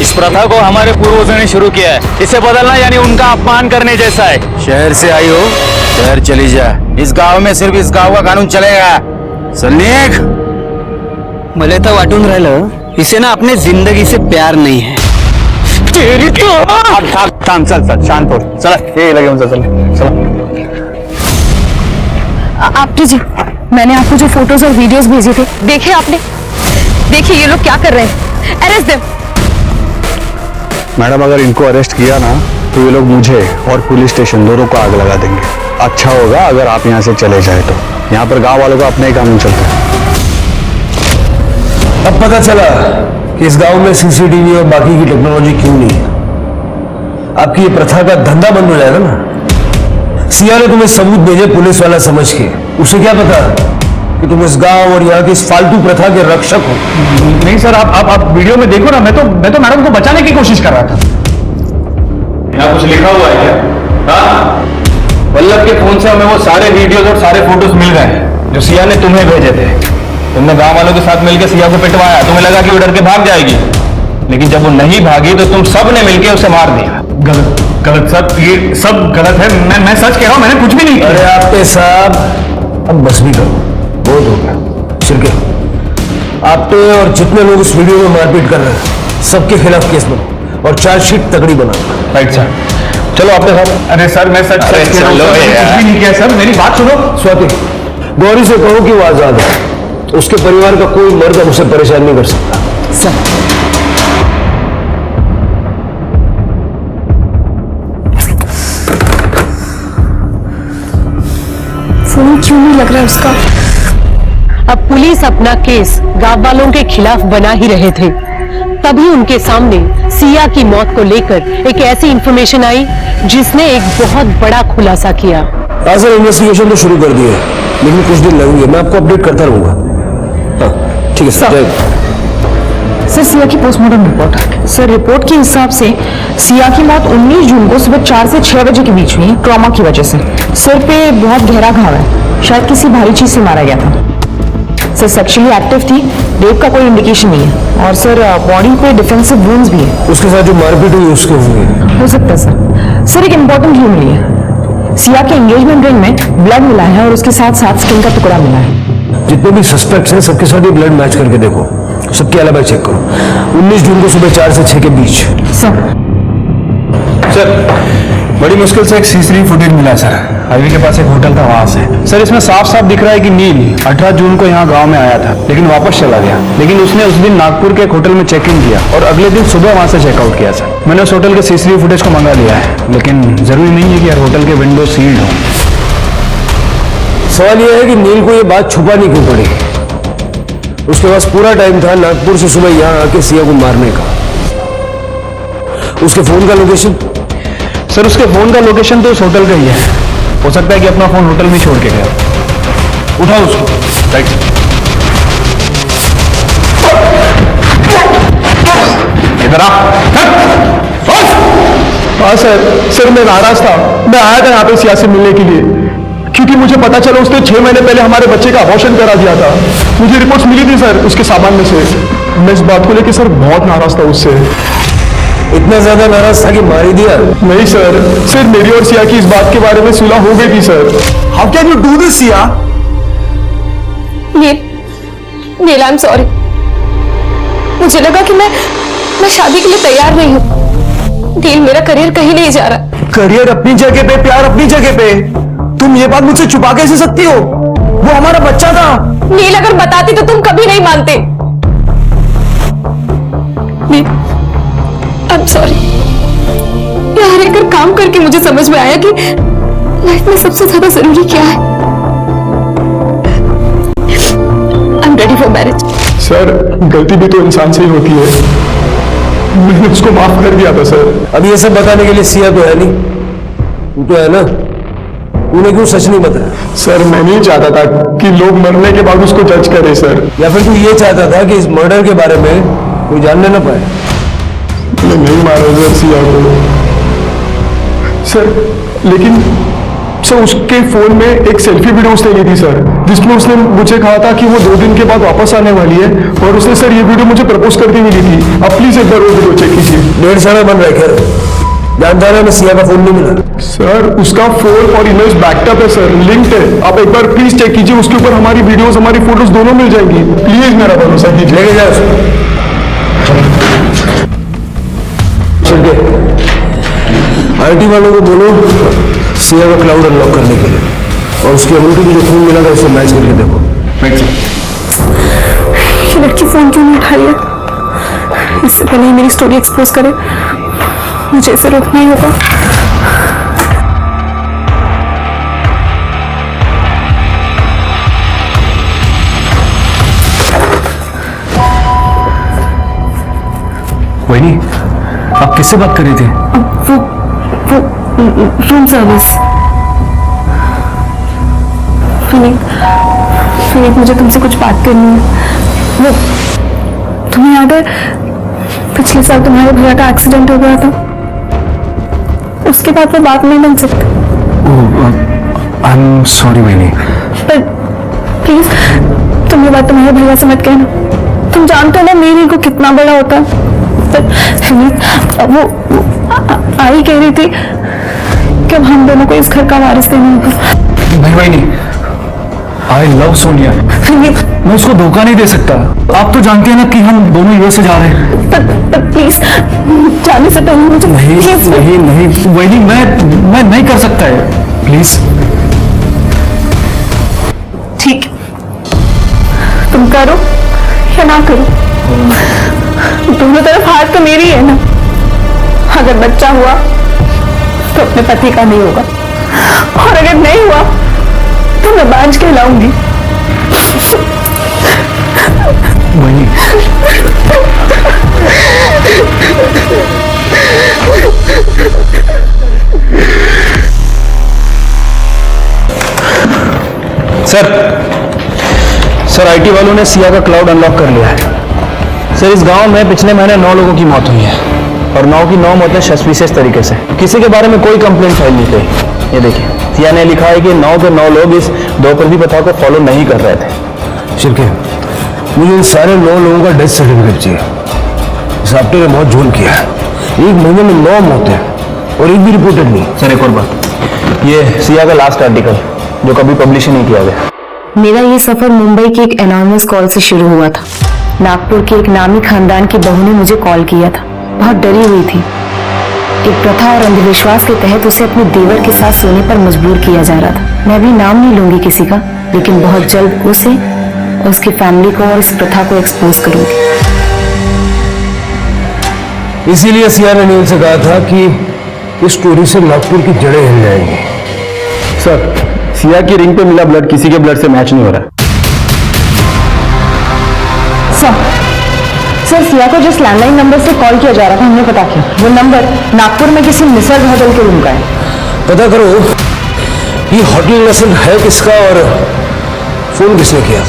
इस प्रथा को हमारे पूर्वजों ने शुरू किया है, इसे बदलना यानी उनका अपमान करने जैसा है। शहर से आई हो, शहर चली जा। इस गांव में सिर्फ इस गांव का कानून चलेगा। सल्लेख, मला तर वाटून राहिलं इसे ना अपने जिंदगी से प्यार नहीं है। थांब, चल शांत हो, चला ये लगे उनसे, चला। आपटे जी, मैंने आपको जो फोटोज और वीडियोस भेजे थे देखे आपने? देखिए ये लोग क्या कर रहे हैं, अरेस्ट देम। मैडम अगर इनको अरेस्ट किया ना तो ये लोग मुझे और पुलिस स्टेशन दोनों को आग लगा देंगे। अच्छा होगा अगर आप यहाँ से चले जाए तो। यहाँ पर गांव वालों का अपने ही कानून चलता है। अब पता चला कि इस गांव में सीसीटीवी और बाकी की टेक्नोलॉजी क्यों नहीं है। आपकी ये प्रथा का धंधा बंद हो जाएगा ना। सिया ने तुम्हें सबूत भेजे पुलिस वाला समझ के, उसे क्या पता कि तुम इस गांव और यहाँ की इस फालतू प्रथा के रक्षक हो। नहीं सर, आप वीडियो में देखो ना, मैं तो मैडम को बचाने की कोशिश कर रहा था। यहाँ कुछ लिखा हुआ है क्या? हाँ, वल्लभ के फोन से हमें वो सारे वीडियोस और सारे फोटोज मिल गए जो सिया ने तुम्हें भेजे थे। तुमने गांव वालों के साथ मिलकर सिया को पिटवाया, तुम्हें लगा कि वो डर के भाग जाएगी, लेकिन जब वो नहीं भागी तो तुम सब ने मिलकर उसे मार दिया। गलत सर, ये सब गलत है। मैं सच कह रहा हूँ, मैंने कुछ भी नहीं किया। अरे आपके साहब अब बस भी करो, बहुत हो गया। शिरके, आप पे और जितने लोग इस वीडियो में मारपीट कर रहे हैं सबके खिलाफ केस बनाओ और चार्जशीट तगड़ी बनाओ। राइट सर, चलो आपके साथ। अरे सर मैं सच सच कह रहा हूं सर, मैंने कुछ भी नहीं किया सर, मेरी बात सुनो। स्वाति, गौरी से कहो कि वो आजाद है, उसके परिवार का कोई मर्द अब उसे परेशान नहीं कर सकता। सर फोन क्यों नहीं लग रहा उसका? अब पुलिस अपना केस गांव वालों के खिलाफ बना ही रहे थे, तभी उनके सामने सिया की मौत को लेकर एक ऐसी इंफॉर्मेशन आई जिसने एक बहुत बड़ा खुलासा किया। हाँ सर, इन्वेस्टिगेशन तो शुरू कर दी है, लेकिन कुछ दिन लगेंगे, मैं आपको अपडेट करता रहूंगा। हाँ ठीक है सर। सर सिया की पोस्टमार्टम रिपोर्ट। सर रिपोर्ट के हिसाब से सिया की मौत 19 जून को सुबह 4 से 6 बजे के बीच हुई, ट्रॉमा की वजह से। सर पे बहुत गहरा घाव है, शायद किसी भारी चीज से मारा गया था। सर सेक्सुअली एक्टिव थी, रेप का कोई इंडिकेशन नहीं है, और सर बॉडी पे डिफेंसिव वुंड्स भी है। उसके साथ जो मारपीट हुई उसके हुए हो सकता है सर। सर एक इंपॉर्टेंट क्लू मिली है, सिया के एंगेजमेंट रिंग में ब्लड मिला है और उसके साथ साथ स्किन का टुकड़ा मिला है। जितने भी सस्पेक्ट्स हैं सबके साथ ये ब्लड मैच करके देखो, सबके अलावा चेक करो। 19 जून को सुबह 4 से 6 के बीच। सर बड़ी मुश्किल से एक सीसीटीवी फुटेज मिला है सर, हाईवे के पास एक होटल था वहां से। सर इसमें साफ साफ दिख रहा है कि नील 18 जून को यहाँ गांव में आया था, लेकिन वापस चला गया। लेकिन उसने उस दिन नागपुर के एक होटल में चेक इन किया और अगले दिन सुबह वहां से चेकआउट किया सर। मैंने उस होटल के सीसीटीवी फुटेज को मंगा लिया है, लेकिन जरूरी नहीं है कि हर होटल के विंडो सील्ड हो। सवाल यह है कि नील को यह बात छुपानी क्यों पड़ी? उसके पास पूरा टाइम था नागपुर से सुबह यहाँ आके सिया को मारने का। उसके फोन का लोकेशन? सर उसके फोन का लोकेशन तो उस होटल का ही है, हो सकता है कि अपना फोन होटल में छोड़ के गया। उठाओ उसको। राइट। इधर आ। हाँ सर मैं नाराज था, मैं आया था यहाँ पे सिया से मिलने के लिए, क्योंकि मुझे पता चला उसने 6 महीने पहले हमारे बच्चे का अबॉर्शन करा दिया था। मुझे रिपोर्ट्स मिली थी सर उसके सामान में से। मैं इस बात को लेकर सर बहुत नाराज था उससे। इतना ज्यादा नाराज था कि मार ही दिया? नहीं सर मेरी और सिया की इस बात के बारे में सुलह हो गई थी sir. How can you do this Siya? Neel I am sorry, मुझे लगा कि मैं शादी के लिए तैयार नहीं हूँ। नील मेरा करियर कहीं नहीं जा रहा। करियर अपनी जगह पे, प्यार अपनी जगह पे, तुम ये बात मुझसे छुपा कैसे सकती हो? वो हमारा बच्चा था। नील अगर बताती तो तुम कभी नहीं मानते। नील आई एम सॉरी, यहाँ रहकर काम करके मुझे समझ में आया कि लाइफ में सबसे ज्यादा जरूरी क्या है। I am ready for marriage. Sir गलती भी तो इंसान से ही होती है, मैंने उसको माफ कर दिया था सर। अब ये सब बताने के लिए सिया तो है नहीं, तू तो है ना, तूने क्यों सच नहीं बताया? सर मैं नहीं चाहता था कि लोग मरने के बाद उसको जज करें सर। या फिर तू ये चाहता था कि इस मर्डर के बारे में कोई जानने ना पाए? मैं नहीं मारा सर सिया को सर, लेकिन सर उसके फोन में एक सेल्फी वीडियो उसने ली थी सर, जिसमें उसने मुझे कहा था कि वो 2 दिन के बाद वापस आने वाली है, और उसने सर ये वीडियो मुझे प्रपोज करती हुई ली थी। आप प्लीज एक बार वो वीडियो चेक कीजिए। 1.5 साल बन रहे खैर, जानता है मैं सिया का फोन नहीं मिला। सर उसका फोन और इमेज बैकअप है सर, लिंक्ड है, आप एक बार प्लीज चेक कीजिए, उसके ऊपर हमारी वीडियोस हमारी फोटोज दोनों मिल जाएंगी। प्लीज मेरा भरोसा कीजिए। लेके जाओ आईटी वालों को बोलो सिया का क्लाउड अनलॉक करने के लिए, और उसकी अमूल्टी में जो फोन मिला था उससे मैच करके देखो। ये लड़की फोन क्यों नहीं उठा रही है? इससे पहले ही मेरी स्टोरी एक्सपोज करे, मुझे इसे रोकना ही होगा। वही नहीं, आप किससे बात कर रही थी? वो रूम सर्विस। फिनिक मुझे तुमसे कुछ बात करनी है। वो तुम्हें याद है पिछले साल तुम्हारे भैया का एक्सीडेंट हो गया था, उसके बाद वो बात नहीं बन सकती। आई एम सॉरी वही नहीं। पर प्लीज तुम ये बात तुम्हारे भैया से मत कहना, तुम जानते हो ना मेरी को कितना बड़ा होता है। वो आई कह रही थी कि अब हम दोनों को इस घर का वारिस नहीं होगा। भाई नहीं, आई लव सोनिया। मैं उसको धोखा नहीं दे सकता। आप तो जानती हैं ना कि हम दोनों यूएस से जा रहे हैं। पर प्लीज जाने से पहले मुझे नहीं वही मैं नहीं कर सकता है, प्लीज। ठीक, तुम करो या ना करो, दोनों तरफ हाथ तो मेरी है ना। अगर बच्चा हुआ तो अपने पति का नहीं होगा, और अगर नहीं हुआ तो मैं बांझ कहलाऊंगी। वही सर आईटी वालों ने सिया का क्लाउड अनलॉक कर लिया है। सर इस गांव में पिछले महीने 9 लोगों की मौत हुई है, और 9 की 9 मौतें सस्पिशियस तरीके से। किसी के बारे में कोई कंप्लेंट फाइल नहीं की। ये देखिए, सिया ने लिखा है कि 9 के 9 लोग इस द्रौपदी प्रथा को फॉलो नहीं कर रहे थे। शिवके, मुझे इन सारे 9 लोगों का डेथ सर्टिफिकेट चाहिए। साप्टे ने बहुत झोल किया है। 1 महीने में 9 मौतें और एक भी रिपोर्टेड नहीं। सर एक और बात, ये सिया का लास्ट आर्टिकल जो कभी पब्लिश ही नहीं किया गया। मेरा ये सफर मुंबई की एक एनॉर्मस कॉल से शुरू हुआ था। नागपुर के एक नामी खानदान की बहू ने मुझे कॉल किया था। बहुत डरी हुई थी। एक प्रथा और अंधविश्वास के तहत उसे अपने देवर के साथ सोने पर मजबूर किया जा रहा था। मैं अभी नाम नहीं लूंगी किसी का, लेकिन बहुत जल्द उसे, उसकी फैमिली को और इस प्रथा को एक्सपोज करूंगी। इसीलिए सिया ने नील से कहा था कि इस स्टोरी से नागपुर की जड़ें हिल जाएंगी। सर सिया की रिंग पे मिला ब्लड किसी के ब्लड से मैच नहीं हो रहा। सर सिया को जिस लैंडलाइन नंबर से कॉल किया जा रहा था हमने पता किया, वो नंबर नागपुर में किसी निसर्ग होटल के रूम का है। पता करो ये होटल लेसन है किसका और फोन किसने किया था।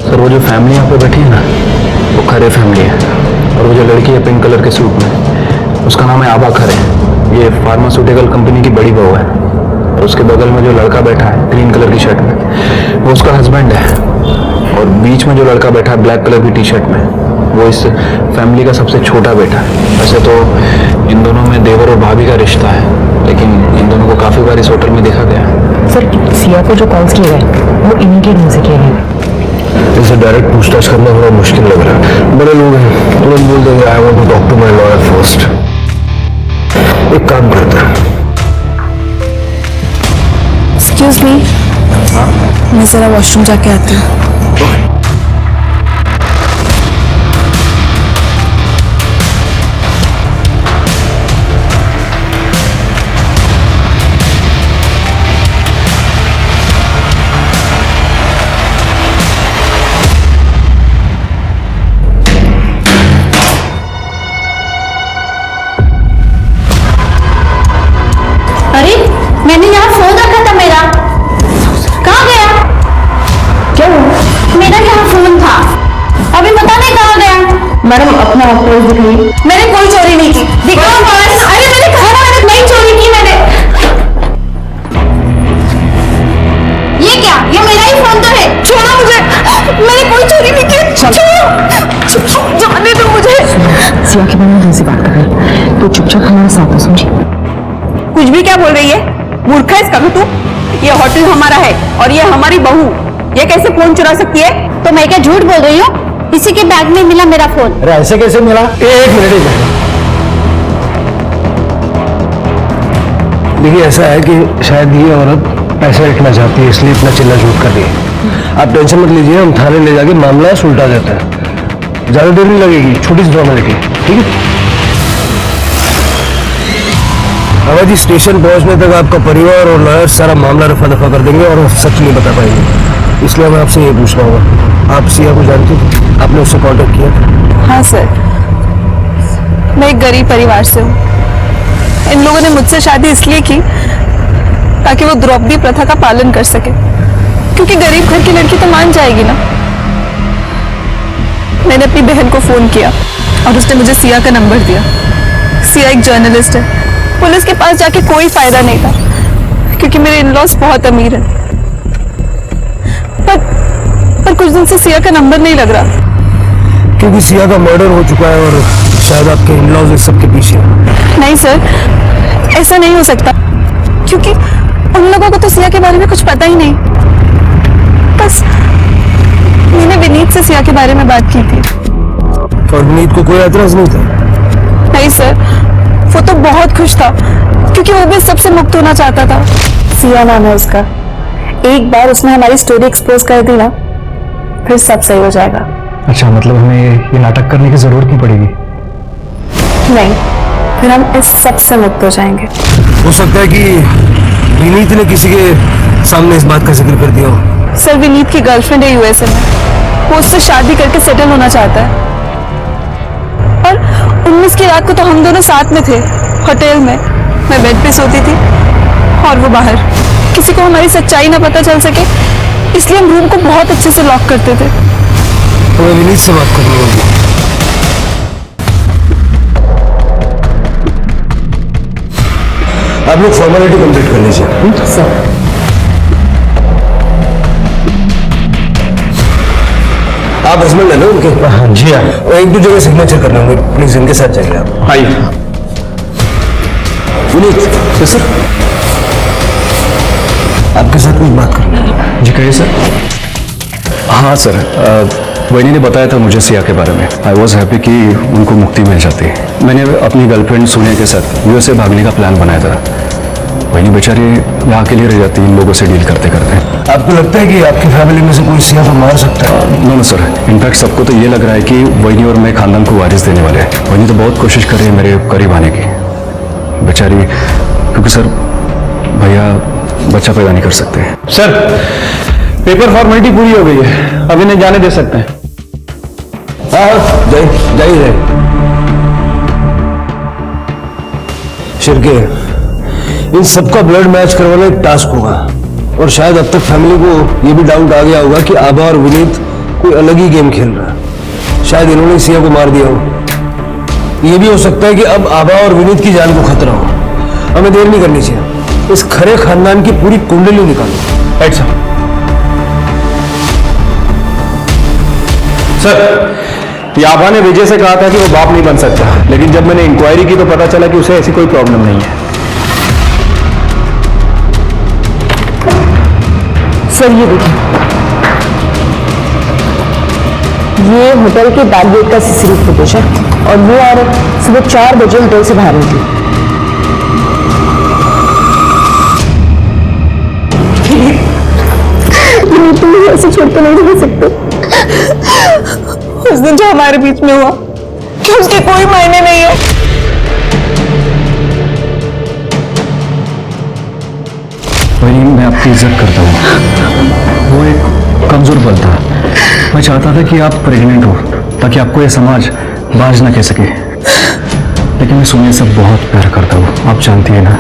सर वो जो फैमिली यहाँ पे बैठी है ना, वो खरे फैमिली है। और वो जो लड़की है पिंक कलर के सूट में, उसका नाम है आबा खरे। ये फार्मास्यूटिकल कंपनी की बड़ी बहू है। और उसके बगल में जो लड़का बैठा है ग्रीन कलर की शर्ट में, वो उसका हस्बैंड है। और बीच में जो लड़का बैठा है ब्लैक कलर की टी शर्ट में, वो इस फैमिली का सबसे छोटा बेटा है। वैसे तो इन दोनों में देवर और भाभी का रिश्ता है, लेकिन इन दोनों को काफी बार इस होटल में देखा गया है। सर सिया को जो कॉल्स किए गए वो इन्हीं के रूम से किए गए। इसे डायरेक्ट पूछताछ करना थोड़ा मुश्किल लग रहा है। बड़े लोग हैं, तुरंत बोल देंगे I want to talk to my lawyer first. एक काम करते हैं। एक्सक्यूज मी, मैं जरा वॉशरूम जाके आती हूँ। मैंने यहाँ फोन रखा था मेरा, कहाँ गया? क्या मेरा यहाँ फोन था, अभी पता नहीं कहाँ गया। मैडम अपना पर्स दिखाइए। मैंने कोई चोरी नहीं की। दिखाओ पर्स। अरे मैंने कहा ना मैंने नहीं चोरी की। मैंने ये क्या, ये मेरा ही फोन तो है। छोड़ो मुझे, मैंने कोई चोरी नहीं की। जाने दो मुझे। सिया के बारे में हमसे बात कर रही है तो चुपचाप हमारे साथ समझी। कुछ भी क्या बोल रही है? मूर्ख है इसका भी तू। ये होटल हमारा है और ये हमारी बहू, ये कैसे फोन चुरा सकती है? तो मैं क्या झूठ बोल रही हूँ? किसी के बैग में मिला मेरा फोन। अरे ऐसे कैसे मिला? एक मिनट। देखिए ऐसा है कि शायद ये औरत पैसे रखना चाहती है, इसलिए इतना चिल्ला झूठ कर रही है। आप टेंशन मत लीजिए, हम थाने ले जाके मामला सुलटा देते हैं। ज्यादा देर नहीं लगेगी, छोटी सी फॉर्मेलिटी, ठीक है? जी स्टेशन पहुंचने तक आपका परिवार और लॉयर सारा मामला रफा दफा कर देंगे और सच नहीं बता पाएंगे। इसलिए मैं आपसे ये पूछना होगा, आप सिया को जानती थी? आपने उससे कांटेक्ट किया था? हाँ सर, मैं एक गरीब परिवार से हूँ। इन लोगों ने मुझसे शादी इसलिए की ताकि वो द्रौपदी प्रथा का पालन कर सके, क्योंकि गरीब घर की लड़की तो मान जाएगी ना। मैंने अपनी बहन को फोन किया और उसने मुझे सिया का नंबर दिया। सिया एक जर्नलिस्ट है। पुलिस के पास जाके कोई फायदा नहीं था, क्योंकि मेरे इन-लॉज बहुत अमीर हैं। पर कुछ दिन से सिया का नंबर नहीं लग रहा, क्योंकि सिया का मर्डर हो चुका है और शायद आपके इन-लॉज इस सब के पीछे हैं। नहीं सर, ऐसा नहीं हो सकता, क्योंकि उन लोगों को तो सिया के बारे में कुछ पता ही नहीं। बस मैंने विनीत से सिया के बारे में बात की थी। और विनीत को कोई एतराज नहीं था? नहीं सर, वो तो बहुत खुश था, क्योंकि वो भी सबसे मुक्त होना चाहता था। सिया नाम है उसका। एक बार उसने हमारी स्टोरी एक्सपोज कर दी ना, फिर सब सही हो जाएगा। अच्छा, मतलब हमें ये नाटक करने की जरूरत नहीं पड़ेगी? नहीं, फिर हम इस सब से मुक्त हो जाएंगे। हो सकता है कि विनीत ने किसी के सामने इस बात का जिक्र कर दिया हो। सर, विनीत की गर्लफ्रेंड है यूएसए में, वो उससे शादी करके सेटल होना चाहता है। और 19 की रात को तो हम दोनों साथ में थे, होटल में। मैं बेड पे सोती थी और वो बाहर। किसी को हमारी सच्चाई ना पता चल सके, इसलिए हम रूम को बहुत अच्छे से लॉक करते थे। तो विनीत से बात करनी होगी। आप लोग फॉर्मेलिटी कंप्लीट कर लीजिए। सर, आप हस्बैंड है ना उनके? हाँ जी हाँ। और एक दो जगह सिग्नेचर करने होंगे, प्लीज इनके साथ जाइए आप। आइए। विनीत सर, आपके साथ कुछ बात करनी है। जी कहिए सर। हाँ सर, वैनी ने बताया था मुझे सिया के बारे में। आई वॉज हैप्पी कि उनको मुक्ति मिल जाती है। मैंने अपनी गर्लफ्रेंड सोनिया के साथ यूएसए भागने का प्लान बनाया था। वैनी बेचारी यहाँ अकेली रह जाती इन लोगों से डील करते करते। आपको लगता है कि आपकी फैमिली में से कोई सिया को मार सकता है? नो सर, इनफैक्ट सबको तो ये लग रहा है कि वैनी और मैं खानदान को वारिस देने वाले हैं। वैनी तो बहुत कोशिश कर रही है मेरे करीब आने की बेचारी, क्योंकि सर भैया बच्चा पैदा नहीं कर सकते। सर, पेपर फॉर्मेलिटी पूरी हो गई है, अब इन्हें जाने दे सकते हैं। हाँ, जाइए। शिरके, इन सबका ब्लड मैच करवाना एक टास्क होगा। और शायद अब तक फैमिली को ये भी डाउट आ गया होगा कि आभा और विनीत कोई अलग ही गेम खेल रहा है। शायद इन्होंने सिया को मार दिया हो। ये भी हो सकता है कि अब आभा और विनीत की जान को खतरा हो। हमें देर नहीं करनी चाहिए, इस खरे खानदान की पूरी कुंडली निकालो। Right sir. सर, याभा ने विजय से कहा था कि वो बाप नहीं बन सकता, लेकिन जब मैंने इंक्वायरी की तो पता चला कि उसे ऐसी कोई प्रॉब्लम नहीं है। सर ये देखिए, ये होटल के बैक गेट का सीसीटीवी फुटेज है और वो औरत सुबह 4 बजे होटल से बाहर निकली। तुम ऐसे छोड़ तो नहीं रह सकते। उस दिन जो हमारे बीच में हुआ, क्या उसके कोई मायने नहीं है? वही मैं आपकी इज्जत करता हूँ। वो एक कमजोर बल था। मैं चाहता था कि आप प्रेग्नेंट हो ताकि आपको ये समाज बाज ना कह सके, लेकिन मैं सोनिया से बहुत प्यार करता हूँ, आप जानती है ना।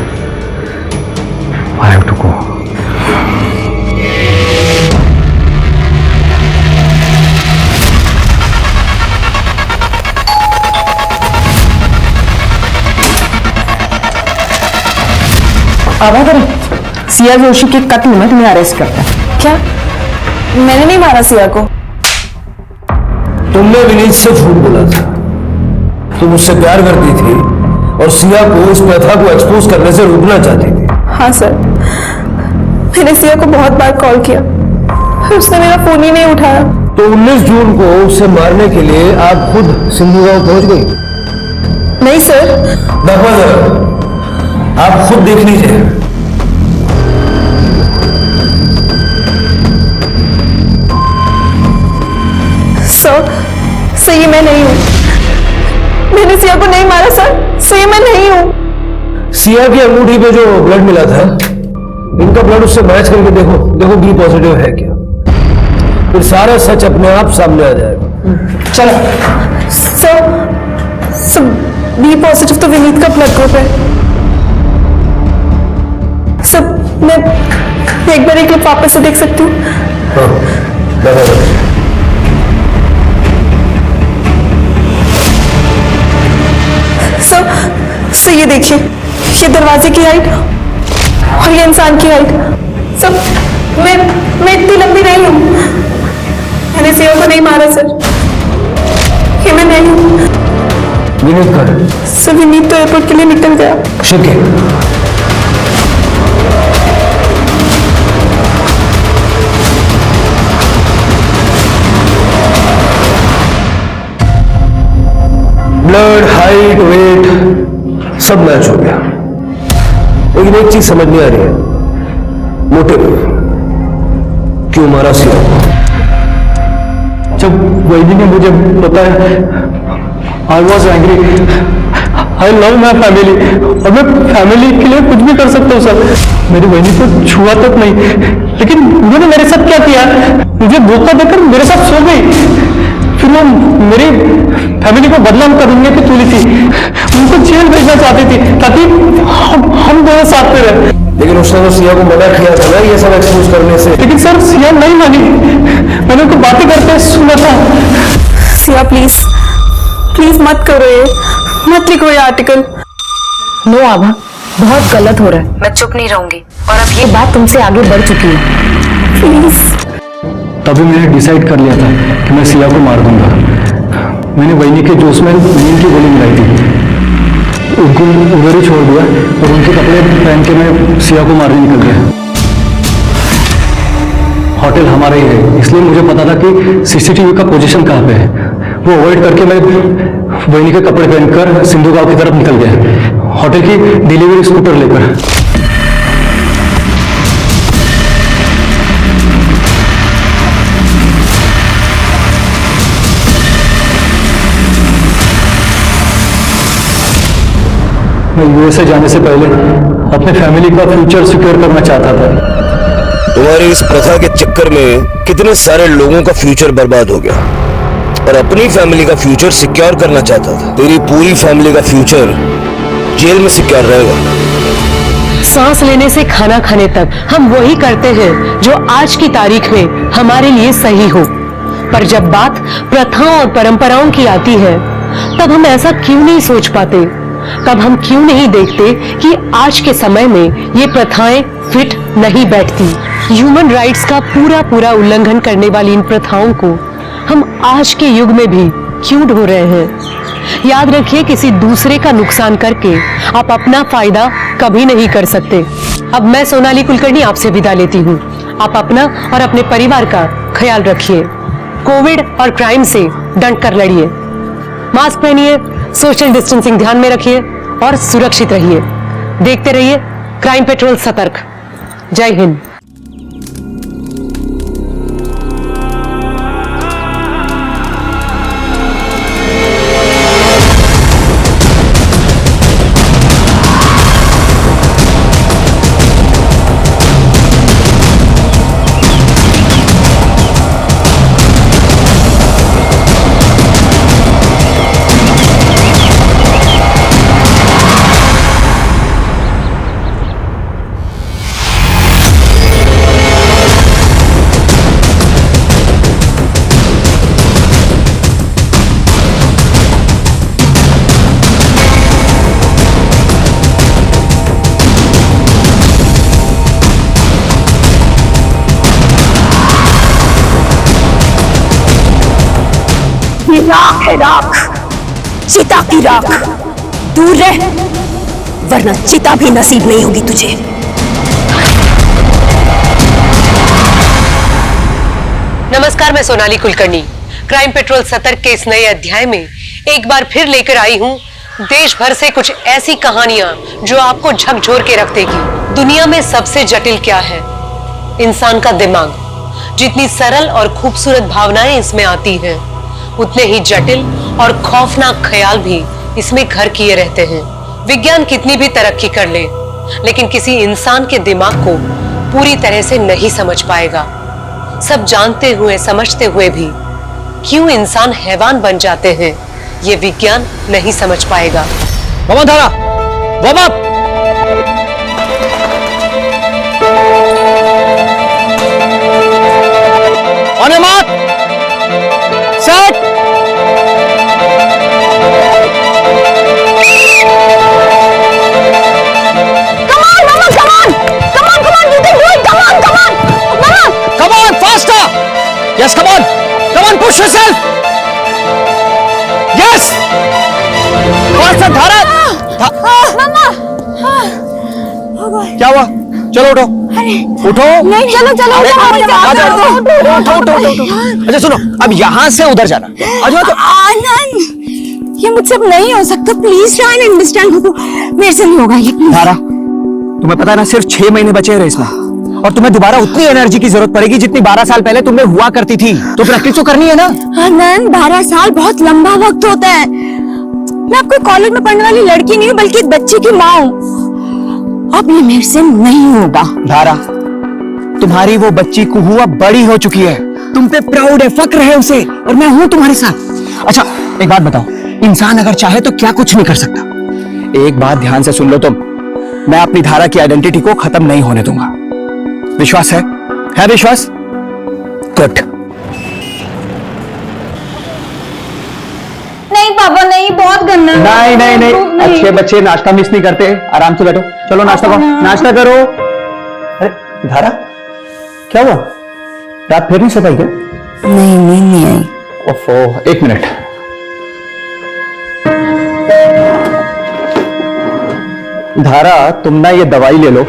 I have to go. आभा करें, सिया जोशी के कत्ल में तुम्हें अरेस्ट करता है। क्या? मैंने नहीं मारा सिया को। तुमने विनीत से झूठ बोला था। तुम उससे प्यार करती थी और सिया को इस प्रथा को एक्सपोज करने से रोकना चाहती थी। हाँ सर, मैंने सिया को बहुत बार कॉल किया, उसने मेरा फोन ही नहीं उठाया। तो 19 जून को उसे मारने के लिए आप खुद सिंधु गांव पहुंच गई? नहीं सर। दफा आप खुद देख लीजिए। सर, ये मैं नहीं हूँ। मैंने सिया को नहीं मारा सर, ये मैं नहीं हूँ। सिया की अंगूठी पे जो ब्लड मिला था, इनका ब्लड उससे मैच करके देखो बी पॉजिटिव है क्या। फिर सारा सच अपने आप सामने आ जाएगा। चलो। सर, बी पॉजिटिव तो विनीत का ब्लड ग्रुप है। सर, मैं एक बार क्लिप वापस से देख सकती हूँ? सर, ये देखिए, ये दरवाजे की हाइट और ये इंसान की हाइट। सब मैं इतनी लंबी नहीं हूँ। मैंने सिया को नहीं मारा सर, ये मैं नहीं हूँ। विनीत का है। सर विनीत तो एयरपोर्ट के लिए निकल गया। शिके ब्लड, हाइट, वेट सब मैच हो गया, लेकिन एक चीज समझ नहीं आ रही है, मोटिव क्यों मारा सिया? जब वैदी ने मुझे बताया, I was angry. I love my family और मैं फैमिली के लिए कुछ भी कर सकता हूँ सर। मेरी बहनी को छुआ तक नहीं, लेकिन उन्होंने मेरे साथ क्या किया, मुझे धोखा देकर मेरे साथ सो गई। फिर वो मेरी फैमिली को बदनाम करने की तुली थी, उनको जेल भेजना चाहती थी ताकि हम दोनों साथ में रहे। लेकिन उसने तो सिया को मना किया था ना ये सब एक्सपोज करने से। लेकिन सर सिया नहीं मानी, मैंने उनको बातें करते सुना था। सिया प्लीज प्लीज मत करो ये, मत लिखो ये आर्टिकल। नो आभा, बहुत गलत हो रहा है। मैं चुप नहीं रहूंगी और अब ये बात तुमसे आगे बढ़ चुकी है। प्लीज। तभी मैंने डिसाइड कर लिया था कि मैं सिया को मार दूंगा। मैंने वैनी के जोश में नींद की गोली मिलाई थी, उनको उधर ही छोड़ दिया और उनके कपड़े पहन के मैं सिया को मारने निकल गया। होटल हमारा ही है, इसलिए मुझे पता था कि सीसीटीवी का पोजीशन कहाँ पे है। वो अवॉइड करके मैं वैनी के कपड़े पहनकर सिंधु गांव की तरफ निकल गया, होटल की डिलीवरी स्कूटर लेकर। मैं यूएसए जाने से पहले अपने फैमिली का फ्यूचर सिक्योर करना चाहता था। तुम्हारी इस प्रथा के चक्कर में कितने सारे लोगों का फ्यूचर बर्बाद हो गया और अपनी फैमिली का फ्यूचर सिक्योर करना चाहता था। तेरी पूरी फैमिली का फ्यूचर जेल में सिक्योर रहेगा। सांस लेने से खाना खाने तक हम वही करते हैं जो आज की तारीख में हमारे लिए सही हो, पर जब बात प्रथाओं और परंपराओं की आती है तब हम ऐसा क्यों नहीं सोच पाते? तब हम क्यों नहीं देखते कि आज के समय में ये प्रथाएं फिट नहीं बैठती? ह्यूमन राइट्स का पूरा उल्लंघन करने वाली इन प्रथाओं को हम आज के युग में भी क्यों ढो रहे हैं? याद रखिए, किसी दूसरे का नुकसान करके आप अपना फायदा कभी नहीं कर सकते। अब मैं सोनाली कुलकर्णी आपसे विदा लेती हूँ। आप अपना और अपने परिवार का ख्याल रखिए। कोविड और क्राइम से डट कर लड़िए, मास्क पहनिए, सोशल डिस्टेंसिंग ध्यान में रखिए और सुरक्षित रहिए। देखते रहिए क्राइम पेट्रोल सतर्क। जय हिंद। राख है राख, चिता की राख। दूर रह, वरना चिता भी नसीब नहीं होगी तुझे। नमस्कार, मैं सोनाली कुलकर्णी क्राइम पेट्रोल सतर्क के इस नए अध्याय में एक बार फिर लेकर आई हूँ देश भर से कुछ ऐसी कहानियां जो आपको झकझोर के रख देगी। दुनिया में सबसे जटिल क्या है? इंसान का दिमाग। जितनी सरल और खूबसूरत भावनाएं इसमें आती हैं, उतने ही जटिल और खौफनाक ख्याल भी इसमें घर किए रहते हैं। विज्ञान कितनी भी तरक्की कर ले, लेकिन किसी इंसान के दिमाग को पूरी तरह से नहीं समझ पाएगा। सब जानते हुए समझते हुए भी क्यों इंसान हैवान बन जाते हैं, ये विज्ञान नहीं समझ पाएगा। वार्म धारा, warm up. On your mark, set. Yes, come on, push yourself. Yes. मम्मा क्या हुआ? चलो उठो, उठो। नहीं, चलो चलो अच्छा सुनो, अब यहाँ से उधर जाना। आनंद, ये मुझसे अब नहीं हो सकता, प्लीज ट्राई एंड अंडरस्टैंड। मेरे से नहीं होगा ये, धारा, तुम्हें पता है ना, सिर्फ 6 महीने बचे हैं रेस में, और तुम्हें दोबारा उतनी एनर्जी की जरूरत पड़ेगी जितनी 12 साल पहले तुम्हें हुआ करती थी। तो प्रैक्टिस तो करनी है ना। आनंद, 12 साल बहुत लंबा वक्त होता है। मैं आपको कॉलेज में पढ़ने वाली लड़की नहीं हूँ, बल्कि एक बच्चे की माँ हूँ। अब ये मेरे से नहीं होगा। धारा, तुम्हारी वो बच्ची कुहू अब बड़ी हो चुकी है, तुम पे प्राउड है, फक्र है उसे, और मैं हूं तुम्हारे साथ। अच्छा एक बात बताओ, इंसान अगर चाहे तो क्या कुछ नहीं कर सकता। एक बात ध्यान से सुन लो तुम, मैं अपनी धारा की आइडेंटिटी को खत्म नहीं होने दूंगा। विश्वास है विश्वास? गुड। नहीं पापा नहीं, बहुत गंदा है। नहीं, अच्छे बच्चे नाश्ता मिस नहीं करते। आराम से बैठो, चलो नाश्ता करो, नाश्ता करो। अरे धारा, क्या हुआ? रात फिर नहीं सो पाई क्या? नहीं, नींद नहीं आई। ओफो, 1 मिनट। धारा, तुम ना ये दवाई ले लो,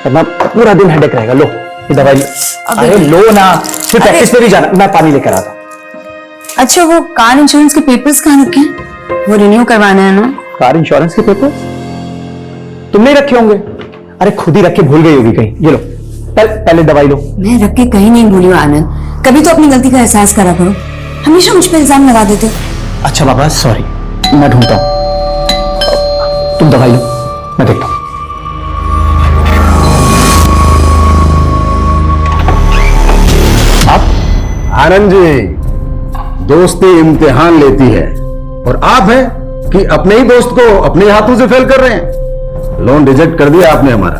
वरना पूरा दिन हेडेक रहेगा। लो ये दवाई लो। अरे लो ना, फिर प्रैक्टिस पे भी जाना। मैं पानी लेकर आता हूं। अच्छा, वो कार इंश्योरेंस के पेपर्स कहाँ रखे हैं? वो रिन्यू करवाना है ना? कार इंश्योरेंस के पेपर तुमने रखे होंगे। अरे खुद ही रख के भूल गई होगी कहीं। ये लो, पहले दवाई लो। मैं रख के कहीं नहीं भूली हूँ आनंद, कभी तो अपनी गलती का एहसास करा करो, हमेशा मुझ पर इल्जाम लगा देते हो। अच्छा बाबा, सॉरी, मैं ढूंढता हूं। तुम दवाई लो, मैं देखता हूं। आप? आनंद जी, दोस्ती इम्तिहान लेती है, और आप हैं कि अपने ही दोस्त को अपने हाथों से फेल कर रहे हैं। लोन रिजेक्ट कर दिया आपने हमारा,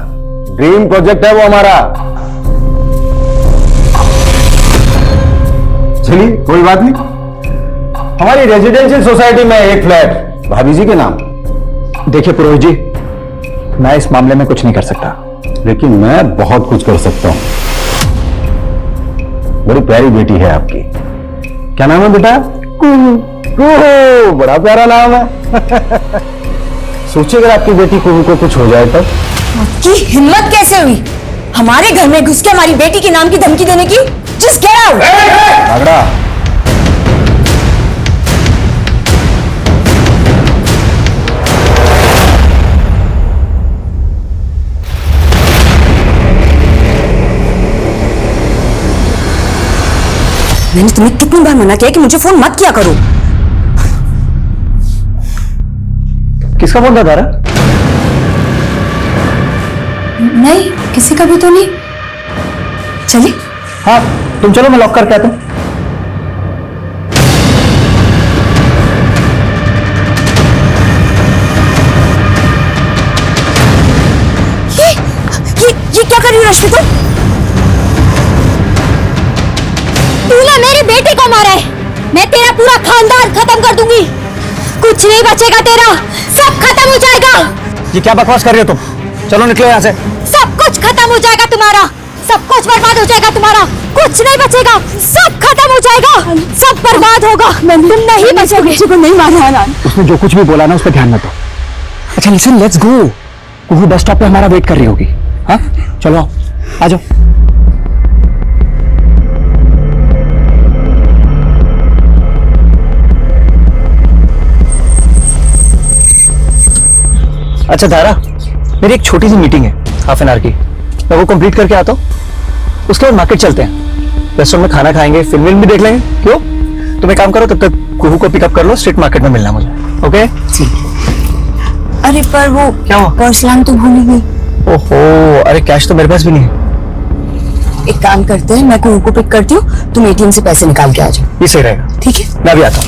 ड्रीम प्रोजेक्ट है वो हमारा। चलिए कोई बात नहीं, हमारी रेजिडेंशियल सोसाइटी में एक फ्लैट भाभी जी के नाम। देखिए पुरोहित जी, मैं इस मामले में कुछ नहीं कर सकता, लेकिन मैं बहुत कुछ कर सकता हूं। बड़ी प्यारी बेटी है आपकी, क्या नाम है बेटा? कुहू, बड़ा प्यारा नाम है। सोचिए अगर आपकी बेटी कुहू को कुछ हो जाए तब। आपकी हिम्मत कैसे हुई हमारे घर में घुस के हमारी बेटी के नाम की धमकी देने की? Just get out. आगरा, मैंने तुम्हें कितनी बार मना किया कि मुझे फोन मत किया करो। किसका फोन था धारा? नहीं, किसी का भी तो नहीं। चलिए। हाँ तुम चलो, मैं लॉक करके आता हूं। ये क्या कर रही हो रश्मि? तूने मेरी बेटी को मारा है, मैं तेरा पूरा खानदान खत्म कर दूंगी। कुछ नहीं बचेगा तेरा, सब खत्म हो जाएगा। ये क्या बकवास कर रही हो तुम? चलो निकलो यहाँ से। सब कुछ खत्म हो जाएगा तुम्हारा, सब कुछ बर्बाद हो जाएगा तुम्हारा, कुछ नहीं बचेगा, सब खत्म हो जाएगा, सब बर्बाद होगा। तुम नहीं बचोगे। को नहीं मारा। उसने जो कुछ भी बोला ना, उस पर ध्यान मत दो। अच्छा listen, let's go. Kuhu bus stop पे हमारा वेट कर रही होगी। हाँ चलो आ जाओ। अच्छा धारा, मेरी एक छोटी सी मीटिंग है हाफ एन आवर की, मैं वो कंप्लीट करके आता हूँ। उसके बाद मार्केट चलते हैं, रेस्टोरेंट में खाना खाएंगे, फिल्म भी देख लेंगे। क्यों? तुम एक काम करो, तब तक कुहू को पिकअप कर लो, स्ट्रीट मार्केट में मिलना मुझे। ओके? अरे पर वो क्या हुआ? पर्स लान तो भूल ही गई। ओहो, अरे कैश तो मेरे पास भी नहीं है। एक काम करते हैं, मैं कुहू को पिक करती हूँ, तुम एटीएम से पैसे निकाल के आ जाओ। ये सही रहेगा। ठीक है, मैं भी आता हूँ।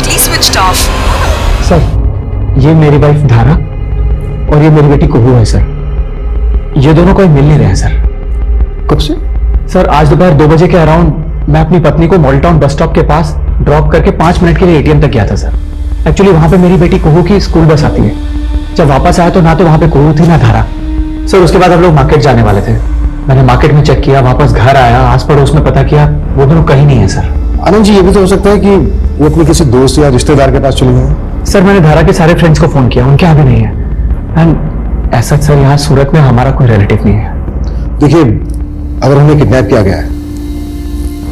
Totally switched off. सर, ये मेरी वाइफ धारा और ये मेरी बेटी कुहू है सर। ये दोनों कोई मिल नहीं रहे हैं सर। कब से? सर, आज दोपहर 2 बजे के अराउंड मैं अपनी पत्नी को मॉडल टाउन बस स्टॉप के पास ड्रॉप करके 5 मिनट के लिए एटीएम तक गया था सर। एक्चुअली वहां पे मेरी बेटी कुहू की स्कूल बस आती है। जब वापस आया तो ना तो वहां पे कुहू थी ना धारा। सर, उसके बाद हम लोग मार्केट जाने वाले थे। मैंने मार्केट में चेक किया, वापस घर आया, आस पड़ोस में पता किया, वो दोनों कहीं नहीं है सर। आनंद जी, ये भी तो हो सकता है कि वो अपने किसी दोस्त या रिश्तेदार के पास चले गए। सर, मैंने धारा के सारे फ्रेंड्स को फोन किया, उनके यहाँ भी नहीं है। एंड ऐसा सर, यहाँ सूरत में हमारा कोई रिलेटिव नहीं है। देखिए, अगर हमें किडनैप किया गया है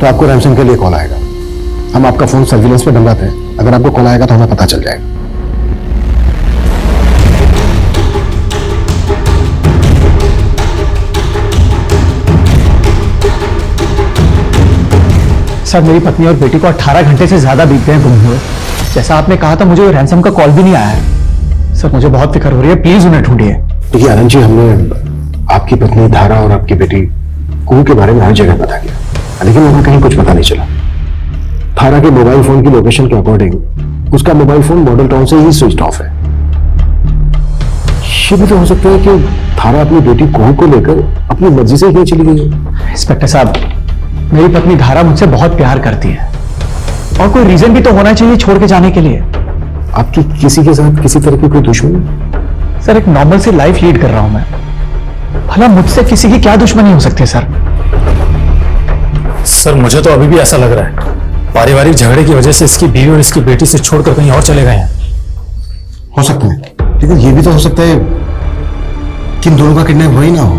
तो आपको रैंसम के लिए कॉल आएगा। हम आपका फोन सर्विलेंस पे डलवाते हैं। अगर आपको कॉल आएगा तो हमें पता चल जाएगा। सर, मेरी पत्नी और बेटी को 18 घंटे से ज्यादा बीत गए गुम हुए। जैसा आपने कहा था, मुझे रैंसम का कॉल भी नहीं आया है। सर, मुझे बहुत फिक्र हो रही है, प्लीज उन्हें ढूंढिए। देखिए आनंद जी, हमने आपकी पत्नी धारा और आपकी बेटी कुहू के बारे में हर जगह पता किया, लेकिन वहां कहीं कुछ पता नहीं चला। धारा के मोबाइल फोन की लोकेशन के अकॉर्डिंग उसका मोबाइल फोन मॉडल टाउन से ही स्विच ऑफ है। ये भी तो हो सकता है कि धारा अपनी बेटी कुहू को लेकर अपनी मर्जी से ही चली गई है। इंस्पेक्टर साहब, मेरी पत्नी धारा मुझसे बहुत प्यार करती है और कोई रीजन भी तो होना चाहिए छोड़ के जाने के लिए। आपकी किसी के साथ किसी तरह की कोई दुश्मनी? सर, एक नॉर्मल सी लाइफ लीड कर रहा हूं मैं। भला मुझसे किसी की क्या दुश्मनी हो सकती है सर? सर, मुझे तो अभी भी ऐसा लग रहा है पारिवारिक झगड़े की वजह से इसकी बीवी और इसकी बेटी से छोड़कर कहीं और चले गए हैं। हो सकता है, लेकिन ये भी तो हो सकता है कि इन दोनों का किडनैप हो ही ना हो।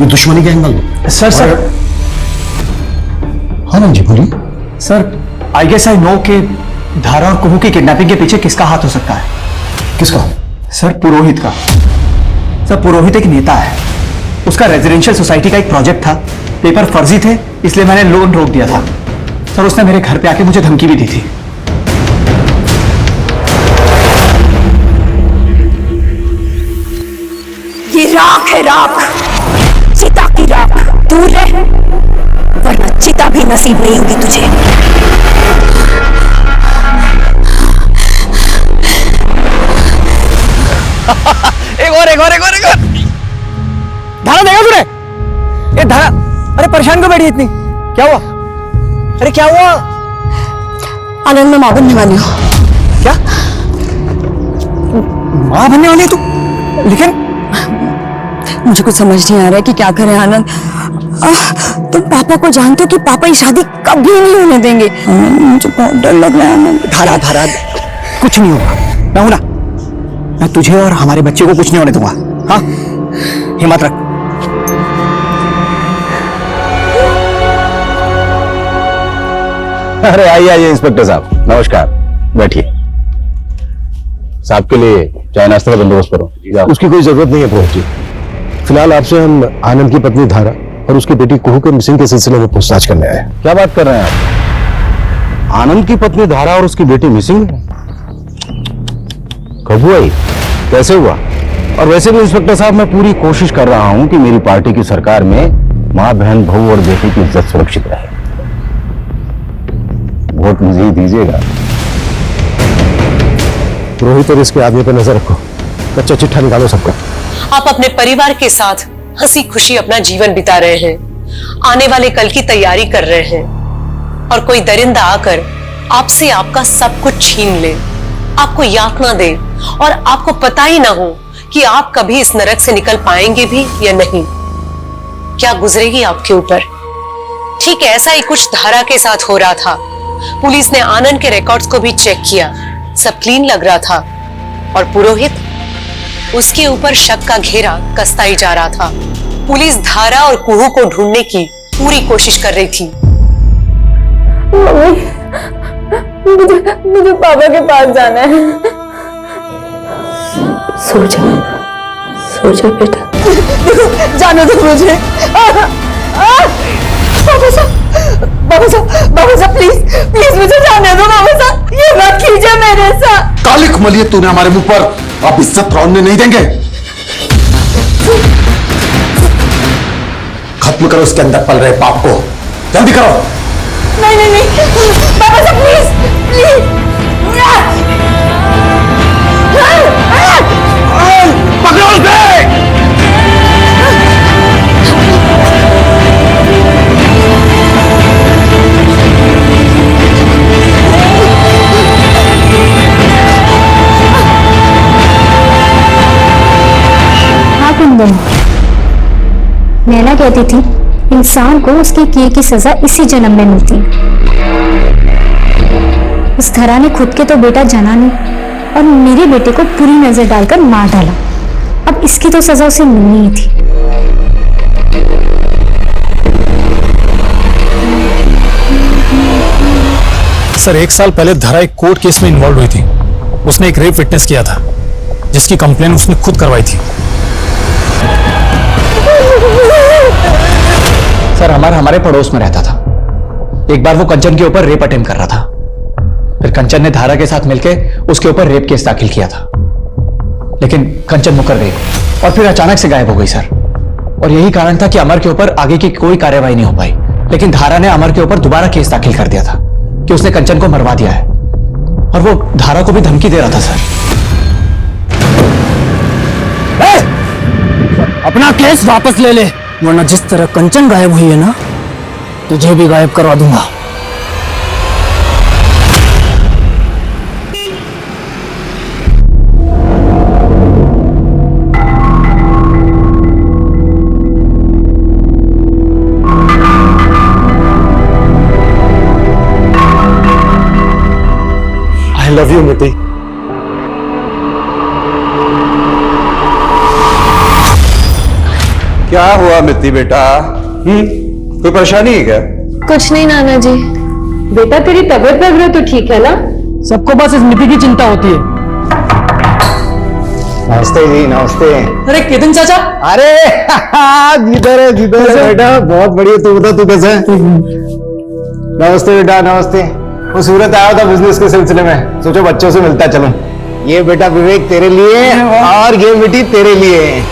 ये दुश्मनी का एंगल। सर, हाँ जी बोलिए। Sir, I guess I know कि धारा और कुहू की किडनैपिंग के पीछे किसका हाथ हो सकता है। किसका? सर, पुरोहित का। सर, पुरोहित एक नेता है। उसका रेजिडेंशियल सोसाइटी का एक प्रोजेक्ट था, पेपर फर्जी थे, इसलिए मैंने लोन रोक दिया था। सर, उसने मेरे घर पे आके मुझे धमकी भी दी थी। ये राख है, राख, चिता की राख। दूर रह, वरना चिता भी नसीब नहीं होगी तुझे। एक और धारा देखा तूने? ये धारा, अरे परेशान क्यों बैठी इतनी? क्या हुआ? अरे क्या हुआ? आनंद, मैं मां बनने वाली हूँ। क्या मां बनने वाली है तू? लेकिन मुझे कुछ समझ नहीं आ रहा है कि क्या करें आनंद। तुम पापा को जानते हो कि पापा ये शादी कभी नहीं होने देंगे। मुझे बहुत डर लग रहा है आनंद। धारा, कुछ नहीं होगा। मैं हूं ना, मैं तुझे और हमारे बच्चे को कुछ नहीं होने दूंगा। हाँ, हिम्मत रख। अरे आइए इंस्पेक्टर साहब, नमस्कार, बैठिए। साहब के लिए चाय नाश्ते का बंदोबस्त करो। उसकी कोई जरूरत नहीं है पुरोहित जी। फिलहाल आपसे हम आनंद की पत्नी धारा और उसकी बेटी कुहू के मिसिंग के सिलसिले में पूछताछ करने आए हैं। क्या बात कर रहे हैं आप? आनंद की पत्नी धारा और उसकी बेटी मिसिंग? कब हुआ ये? कैसे हुआ? और वैसे भी इंस्पेक्टर साहब, मैं पूरी कोशिश कर रहा हूं कि मेरी पार्टी की सरकार में मां, बहन, बहू और बेटी की इज्जत सुरक्षित रहे। वोट मुझे ही दीजिएगा। रोहित और इसके आदमी पर नजर रखो, कच्चा चिट्ठा निकालो सबका। आप अपने परिवार के साथ हंसी खुशी अपना जीवन बिता रहे हैं, आने वाले कल की तैयारी कर रहे हैं, और कोई दरिंदा आकर आपसे आपका सब कुछ छीन ले, आपको यातना दे और आपको पता ही ना हो कि आप कभी इस नरक से निकल पाएंगे भी या नहीं। क्या गुजरेगी आपके ऊपर? ठीक ऐसा ही कुछ धारा के साथ हो रहा था। पुलिस ने आनंद के रिकॉर्ड्स को भी चेक किया, सब क्लीन लग रहा था, और पुरोहित, उसके ऊपर शक का घेरा कसता ही जा रहा था। पुलिस धारा और कुहू को ढूंढने की पूरी कोशिश कर रही थी। मुझे पापा के पास जाना है। सो जा बेटा। जाने दो मुझे। बाबा साहब प्लीज मुझे जाने दो। बाबा साहब, ये मत कीजिए मेरे साथ। कालिक मलिए तूने हमारे मुंह पर, अब इज्जत रौंदने नहीं देंगे। खत्म करो इसके अंदर पल रहे पाप को, जल्दी करो। नहीं बाबा साहब, प्लीज। नैना कहती थी इंसान को उसके किए की सजा इसी जन्म में मिलती है। उस धरा ने खुद के तो बेटा जाना नहीं और मेरे बेटे को बुरी नजर डालकर मार डाला। अब इसकी तो सजा उसे मिलनी ही थी। सर 1 साल पहले धरा एक कोर्ट केस में इन्वॉल्व हुई थी। उसने एक रेप विटनेस किया था जिसकी कंप्लेन उसने खुद करवाई थी। सर हमारे पड़ोस में रहता था। एक बार वो कंचन के ऊपर रेप अटेम्प्ट कर रहा था। फिर कंचन ने धारा के साथ मिलकर उसके ऊपर रेप केस दाखिल किया था, लेकिन कंचन मुकर गई और फिर अचानक से गायब हो गई सर। और यही कारण था कि अमर के ऊपर आगे की कोई कार्रवाई नहीं हो पाई। लेकिन धारा ने अमर के ऊपर दोबारा केस दाखिल कर दिया था कि उसने कंचन को मरवा दिया है, और वो धारा को भी धमकी दे रहा था सर। अपना केस वापस ले ले, वरना जिस तरह कंचन गायब हुई है ना, तुझे भी गायब करवा दूंगा। आई लव यू मिति। क्या हुआ मित्ती बेटा? कोई परेशानी है क्या? कुछ नहीं नाना जी। बेटा तेरी तबीयत वगैरह तो ठीक है ना? सबको बस इस मिति की चिंता होती है। नमस्ते जी, नमस्ते। अरे केतन चाचा, अरे जिधर है बेटा, बहुत बढ़िया। तू बता, तू कैसा है? नमस्ते बेटा, नमस्ते। वो सूरत आया था बिजनेस के सिलसिले में, सोचो बच्चों से मिलता चलूं। ये बेटा विवेक तेरे लिए और ये मिट्टी तेरे लिए।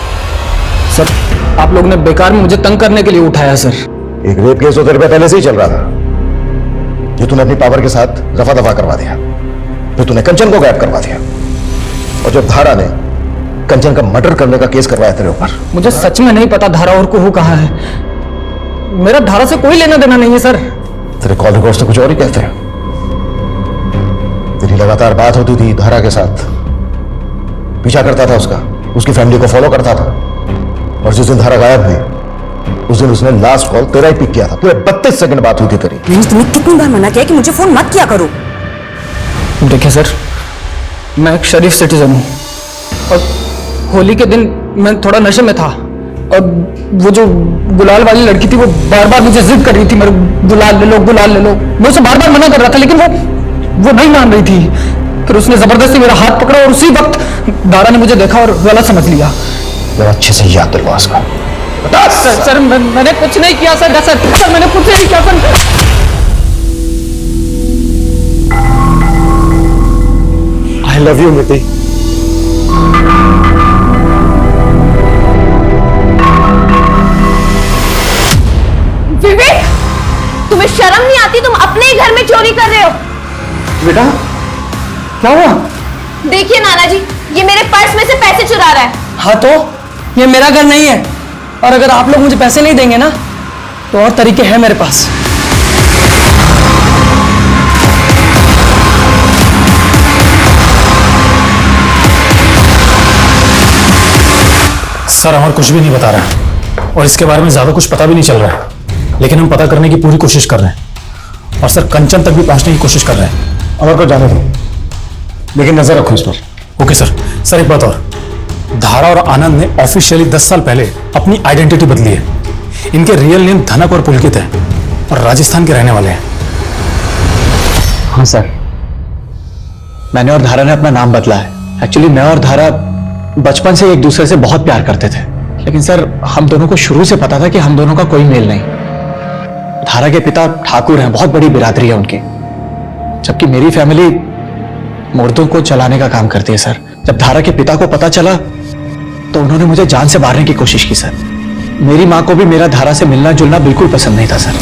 सर आप लोग ने बेकार में मुझे तंग करने के लिए उठाया सर। एक रेप केस तो तेरे पे पहले से ही चल रहा था, जो तूने अपनी पावर के साथ रफा दफा करवा दिया। फिर तूने कंचन को गायब करवा दिया, और जब धारा ने कंचन का मर्डर करने का केस करवाया तेरे ऊपर। मुझे सच में नहीं पता धारा और कुहू कहाँ है। मेरा धारा से कोई लेना देना नहीं है सर। तेरे कॉल रिकॉर्ड्स तो कुछ और ही कहते हैं। तेरी लगातार बात होती थी धारा के साथ, पीछा करता था उसका, उसकी फैमिली को फॉलो करता था, और जिस दिन धारा गायब हुई उस दिन उसने लास्ट कॉल तेरा ही पिक किया था। पूरे 32 सेकंड बात हुई थी तेरी। मैंने तुम्हें कितनी बार मना किया कि मुझे फोन मत किया करो। देखिए सर, मैं एक शरीफ सिटीजन हूँ, और होली के दिन मैं थोड़ा नशे में था, और वो जो गुलाल वाली लड़की थी वो बार बार मुझे जिद कर रही थी, मेरे गुलाल ले लो, गुलाल ले लो। मैं उसे बार बार मना कर रहा था, लेकिन वो नहीं मान रही थी। फिर उसने जबरदस्ती मेरा हाथ पकड़ा, और उसी वक्त धारा ने मुझे देखा और गलत समझ लिया। जरा अच्छे से याद दिलवा उसका। सर मैंने कुछ नहीं किया सर। सर मैंने कुछ नहीं किया सर। आई लव यू मिति। विवेक, तुम्हें शर्म नहीं आती? तुम अपने ही घर में चोरी कर रहे हो। बेटा क्या हुआ? देखिए नाना जी, ये मेरे पर्स में से पैसे चुरा रहा है। हाँ तो ये मेरा घर नहीं है, और अगर आप लोग मुझे पैसे नहीं देंगे ना, तो और तरीके हैं मेरे पास। सर अमर कुछ भी नहीं बता रहा है, और इसके बारे में ज्यादा कुछ पता भी नहीं चल रहा है, लेकिन हम पता करने की पूरी कोशिश कर रहे हैं, और सर कंचन तक भी पहुंचने की कोशिश कर रहे हैं। अमर को जाने दो, लेकिन नजर रखो इस पर। Okay sir. सर एक बात और, धारा और आनंद ने ऑफिशियली 10 साल पहले अपनी आइडेंटिटी बदली है। इनके रियल नेम धनक और पुलकित है, और राजस्थान के रहने वाले हैं। हाँ सर, मैंने और धारा ने अपना नाम बदला है। एक्चुअली मैं और धारा बचपन से एक दूसरे से बहुत प्यार करते थे, लेकिन सर हम दोनों को शुरू से पता था कि हम दोनों का कोई मेल नहीं। धारा के पिता ठाकुर हैं, बहुत बड़ी बिरादरी है उनकी, जबकि मेरी फैमिली मुर्दों को चलाने का काम करती है सर। जब धारा के पिता को पता चला तो उन्होंने मुझे जान से मारने की कोशिश की सर। मेरी माँ को भी मेरा धारा से मिलना जुलना बिल्कुल पसंद नहीं था सर।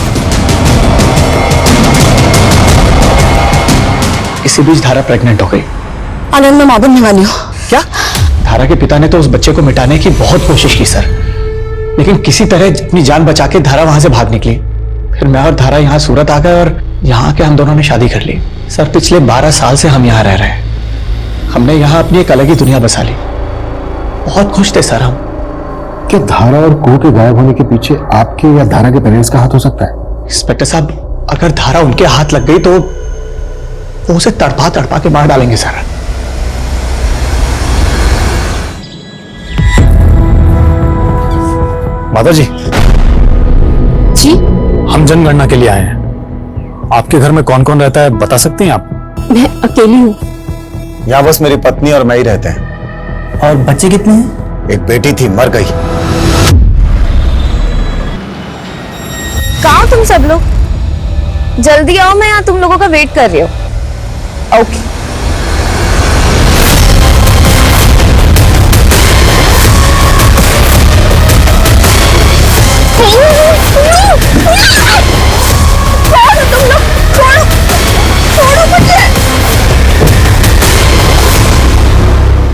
इसी बीच धारा प्रेग्नेंट हो गई। आनंद में मां बनने वाली हो क्या? धारा के पिता ने तो उस बच्चे को मिटाने की बहुत कोशिश की सर, लेकिन किसी तरह अपनी जान बचा के धारा वहां से भाग निकली। फिर मैं और धारा यहाँ सूरत आ गए, और यहाँ के हम दोनों ने शादी कर ली सर। पिछले 12 साल से हम यहाँ रह रहे हैं। हमने यहाँ अपनी एक अलग ही दुनिया बसा ली। बहुत खुश थे सर हम। क्या धारा और कुहू के गायब होने के पीछे आपके या धारा के पेरेंट्स का हाथ हो सकता है? इंस्पेक्टर साहब, अगर धारा उनके हाथ लग गई तो वो उसे तड़पा तड़पा के मार डालेंगे सर। माता जी जी हम जनगणना के लिए आए हैं। आपके घर में कौन कौन रहता है बता सकती हैं आप? मैं अकेली हूँ। यहाँ बस मेरी पत्नी और मैं ही रहते हैं। और बच्चे कितने हैं? एक बेटी थी, मर गई। कहाँ हो तुम सब लोग? जल्दी आओ, मैं यहाँ तुम लोगों का वेट कर रही हूँ। ओके।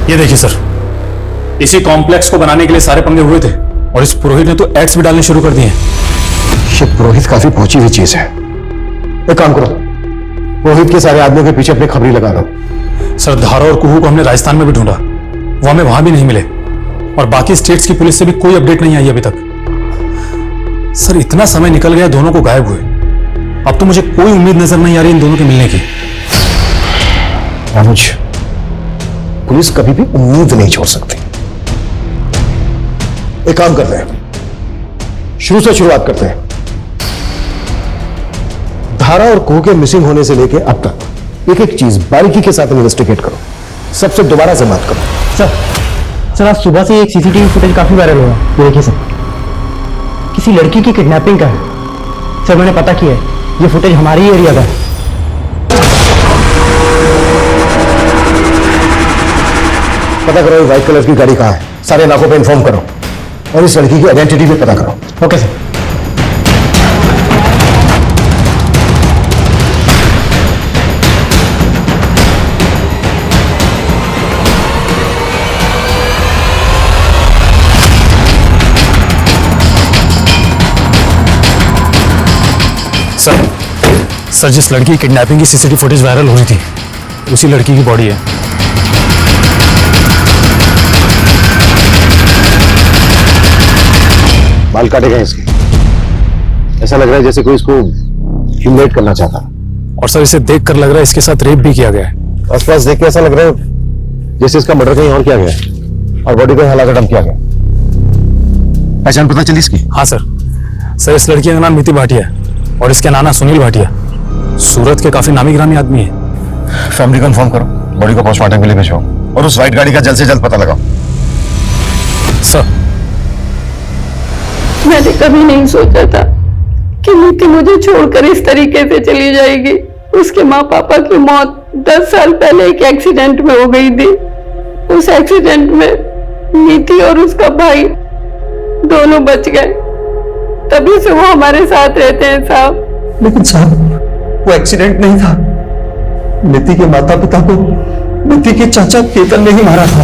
ये देखिए सर, इसी कॉम्प्लेक्स को बनाने के लिए सारे पंगे हुए थे और इस पुरोहित ने तो एड्स भी डालने शुरू कर दिए हैं। ये पुरोहित काफी पहुंची हुई चीज है। एक काम करो, पुरोहित के सारे आदमियों के पीछे अपनी खबरी लगा दो। सर, धारा और कुहू को हमने राजस्थान में भी ढूंढा, वो हमें वहां भी नहीं मिले और बाकी स्टेट्स की पुलिस से भी कोई अपडेट नहीं आई अभी तक। सर, इतना समय निकल गया दोनों को गायब हुए, अब तो मुझे कोई उम्मीद नजर नहीं आ रही इन दोनों के मिलने की। अनुज, पुलिस कभी भी उम्मीद नहीं छोड़ सकती। एक काम करते हैं, शुरू से शुरुआत करते हैं। धारा और कुहू के मिसिंग होने से लेके अब तक एक एक चीज बारीकी के साथ इन्वेस्टिगेट करो, सबसे दोबारा से बात करो। सर आज सुबह से एक सीसीटीवी फुटेज काफी वायरल हुआ है, ये देखिए सर, किसी लड़की की किडनैपिंग का है। सर मैंने पता किया है, ये फुटेज हमारी एरिया का है। पता करो व्हाइट कलर की गाड़ी कहां है, सारे इलाकों पे इन्फॉर्म करो और इस लड़की की आइडेंटिटी भी पता करो। Okay sir. सर, जिस लड़की की किडनैपिंग की सीसीटीवी फुटेज वायरल हुई थी उसी लड़की की बॉडी है। बाल काटे गए इसके, ऐसा लग रहा है जैसे कोई इसको ह्यूमिलेट करना चाहता। और सर, इसे देखकर लग रहा है इसके साथ रेप भी किया गया है। आसपास देख के ऐसा लग रहा है जैसे इसका मर्डर कहीं और किया गया है और बॉडी को हलाकर डंप किया गया। पहचान पता चली इसकी? हाँ सर, इस लड़की का नाम नीति भाटिया है और इसके नाना सुनील भाटिया, सूरत के काफी नामी गिरामी आदमी है। फैमिली को इन्फॉर्म करो, बॉडी को पोस्टमार्टम के लिए भेजो और उस व्हाइट गाड़ी का जल्द से जल्द पता लगाओ। सर, मैंने कभी नहीं सोचा था कि नीति मुझे छोड़कर इस तरीके से चली जाएगी। उसके माँ पापा की मौत 10 साल पहले एक एक्सीडेंट में हो गई थी। उस एक्सीडेंट में नीति और उसका भाई दोनों बच गए, तभी से वो हमारे साथ रहते हैं साहब। लेकिन साहब, वो एक्सीडेंट नहीं था। नीति के माता पिता को नीति के चाचा केतन ने ही मारा था।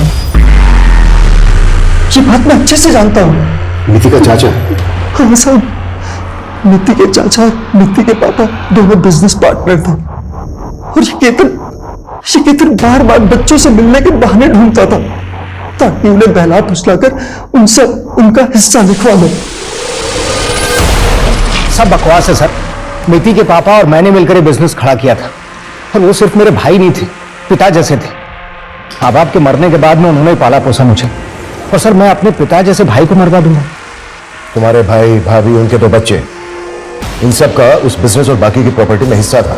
ये बात मैं अच्छे से जानता हूँ। नीति का चाचा? हाँ साहब, नीति के चाचा नीति के पापा दोनों बिजनेस पार्टनर थे और ये केतन बार बार बच्चों से मिलने के बहाने ढूंढता था ताकि उन्हें बहला फुसलाकर उनसे उनका हिस्सा लिखवा लो। सब बकवास है सर। नीति के पापा और मैंने मिलकर बिजनेस खड़ा किया था और वो सिर्फ मेरे भाई नहीं थे, पिता जैसे थे। माँ बाप के मरने के बाद में उन्होंने पाला पोसा मुझे, और सर मैं अपने पिता जैसे भाई को मरवा दूंगा? तुम्हारे भाई भाभी, उनके 2 बच्चे, इन सब का उस बिजनेस और बाकी की प्रॉपर्टी में हिस्सा था।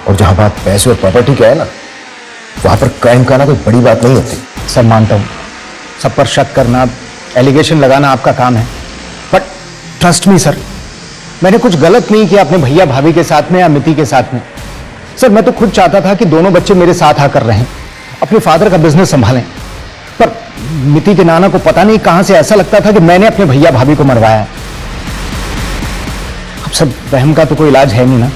और जहां बात पैसे और प्रॉपर्टी की है ना, वहां पर क्राइम करना कोई बड़ी बात नहीं होती। सब मानता हूं, सब पर शक करना, एलिगेशन लगाना आपका काम है, बट ट्रस्ट मी सर, मैंने कुछ गलत नहीं किया अपने भैया भाभी के साथ में या मिति के साथ में। सर मैं तो खुद चाहता था कि दोनों बच्चे मेरे साथ आकर रहें, अपने फादर का बिजनेस संभालें, पर मिति के नाना को पता नहीं कहां से ऐसा लगता था कि मैंने अपने भैया भाभी को मरवाया है। अब सब वहम का तो कोई इलाज है नहीं ना।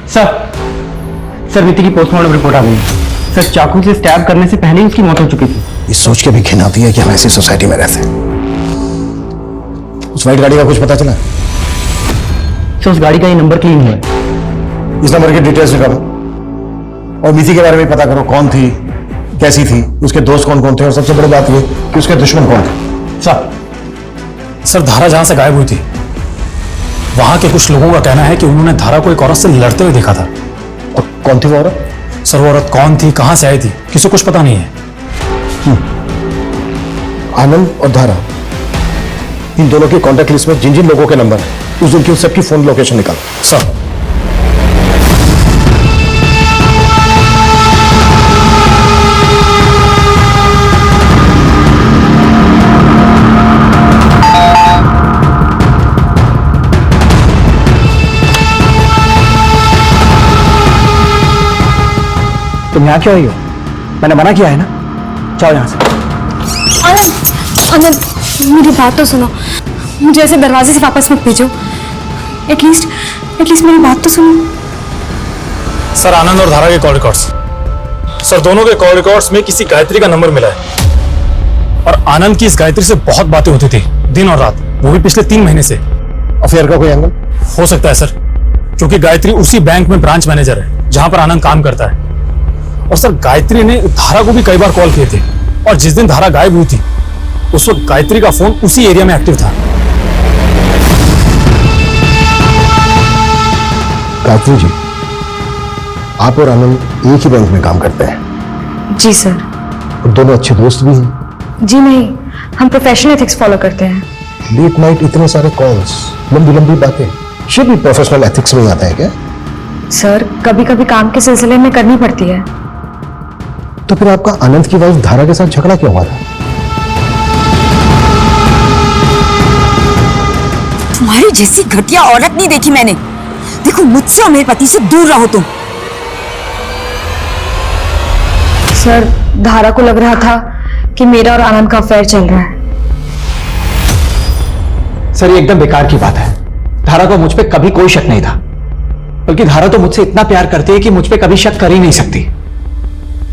सर मिति की पोस्टमार्टम रिपोर्ट आ गई है। सर चाकू से स्टैब करने से पहले ही उसकी मौत हो चुकी थी। ये सोच के भी घिन आती है कि हम ऐसी सोसाइटी में रहते हैं। उस व्हाइट गाड़ी का कुछ पता चला? सर उस गाड़ी का ये नंबर क्लीन हुआ है। इस नंबर की डिटेल्स निकालो और मिति के बारे में पता करो, कौन थी, कैसी थी, उसके दोस्त कौन कौन थे और सबसे बड़ी बात ये कि उसके दुश्मन कौन थे। सर धारा जहां से गायब हुई थी वहां के कुछ लोगों का कहना है कि उन्होंने धारा को एक औरत से लड़ते हुए देखा था। और कौन थी वो औरत? सर वो औरत कौन थी, कहां से आई थी, किसी को कुछ पता नहीं है। आनंद और धारा, इन दोनों की कॉन्टैक्ट लिस्ट में जिन जिन लोगों के नंबर है उस दिन की उन सबकी फोन लोकेशन निकाल। सर तुम यहाँ क्यों आई हो? मैंने मना किया है ना, जाओ यहाँ से। आनंद, मेरी बात तो सुनो, मुझे ऐसे दरवाजे से वापस मत भेजो। एटलीस्ट मेरी बात तो सुनो। सर आनंद और धारा के कॉल रिकॉर्ड्स, सर दोनों के कॉल रिकॉर्ड्स में किसी गायत्री का नंबर मिला है और आनंद की इस गायत्री से बहुत बातें होती थी दिन और रात, वो भी पिछले 3 महीने से। अफेयर का कोई एंगल हो सकता है सर, क्योंकि गायत्री उसी बैंक में ब्रांच मैनेजर है जहां पर आनंद काम करता है। और सर गायत्री ने धारा को भी कई बार कॉल किए थे और जिस दिन धारा गायब हुई थी उस वक्त गायत्री का फोन उसी एरिया में एक्टिव था। गायत्री जी, आप और आनंद एक ही बैंक में काम करते हैं? जी सर। और दोनों अच्छे दोस्त भी हैं? जी नहीं, हम प्रोफेशनल एथिक्स फॉलो करते हैं। लेट नाइट इतने सारे कॉल्स, लंबी लंबी बातें, ये भी प्रोफेशनल एथिक्स में ही आता है क्या? सर कभी कभी काम के सिलसिले में करनी पड़ती है। तो फिर आपका आनंद की वाइफ धारा के साथ झगड़ा क्यों हुआ था? तुम्हारी जैसी घटिया औरत नहीं देखी मैंने। देखो मुझसे और मेरे पति से दूर रहो तुम। सर धारा को लग रहा था कि मेरा और आनंद का अफेयर चल रहा है। सर ये एकदम बेकार की बात है। धारा को मुझ पे कभी कोई शक नहीं था, बल्कि धारा तो मुझसे इतना प्यार करती है कि मुझ पे कभी शक कर ही नहीं सकती।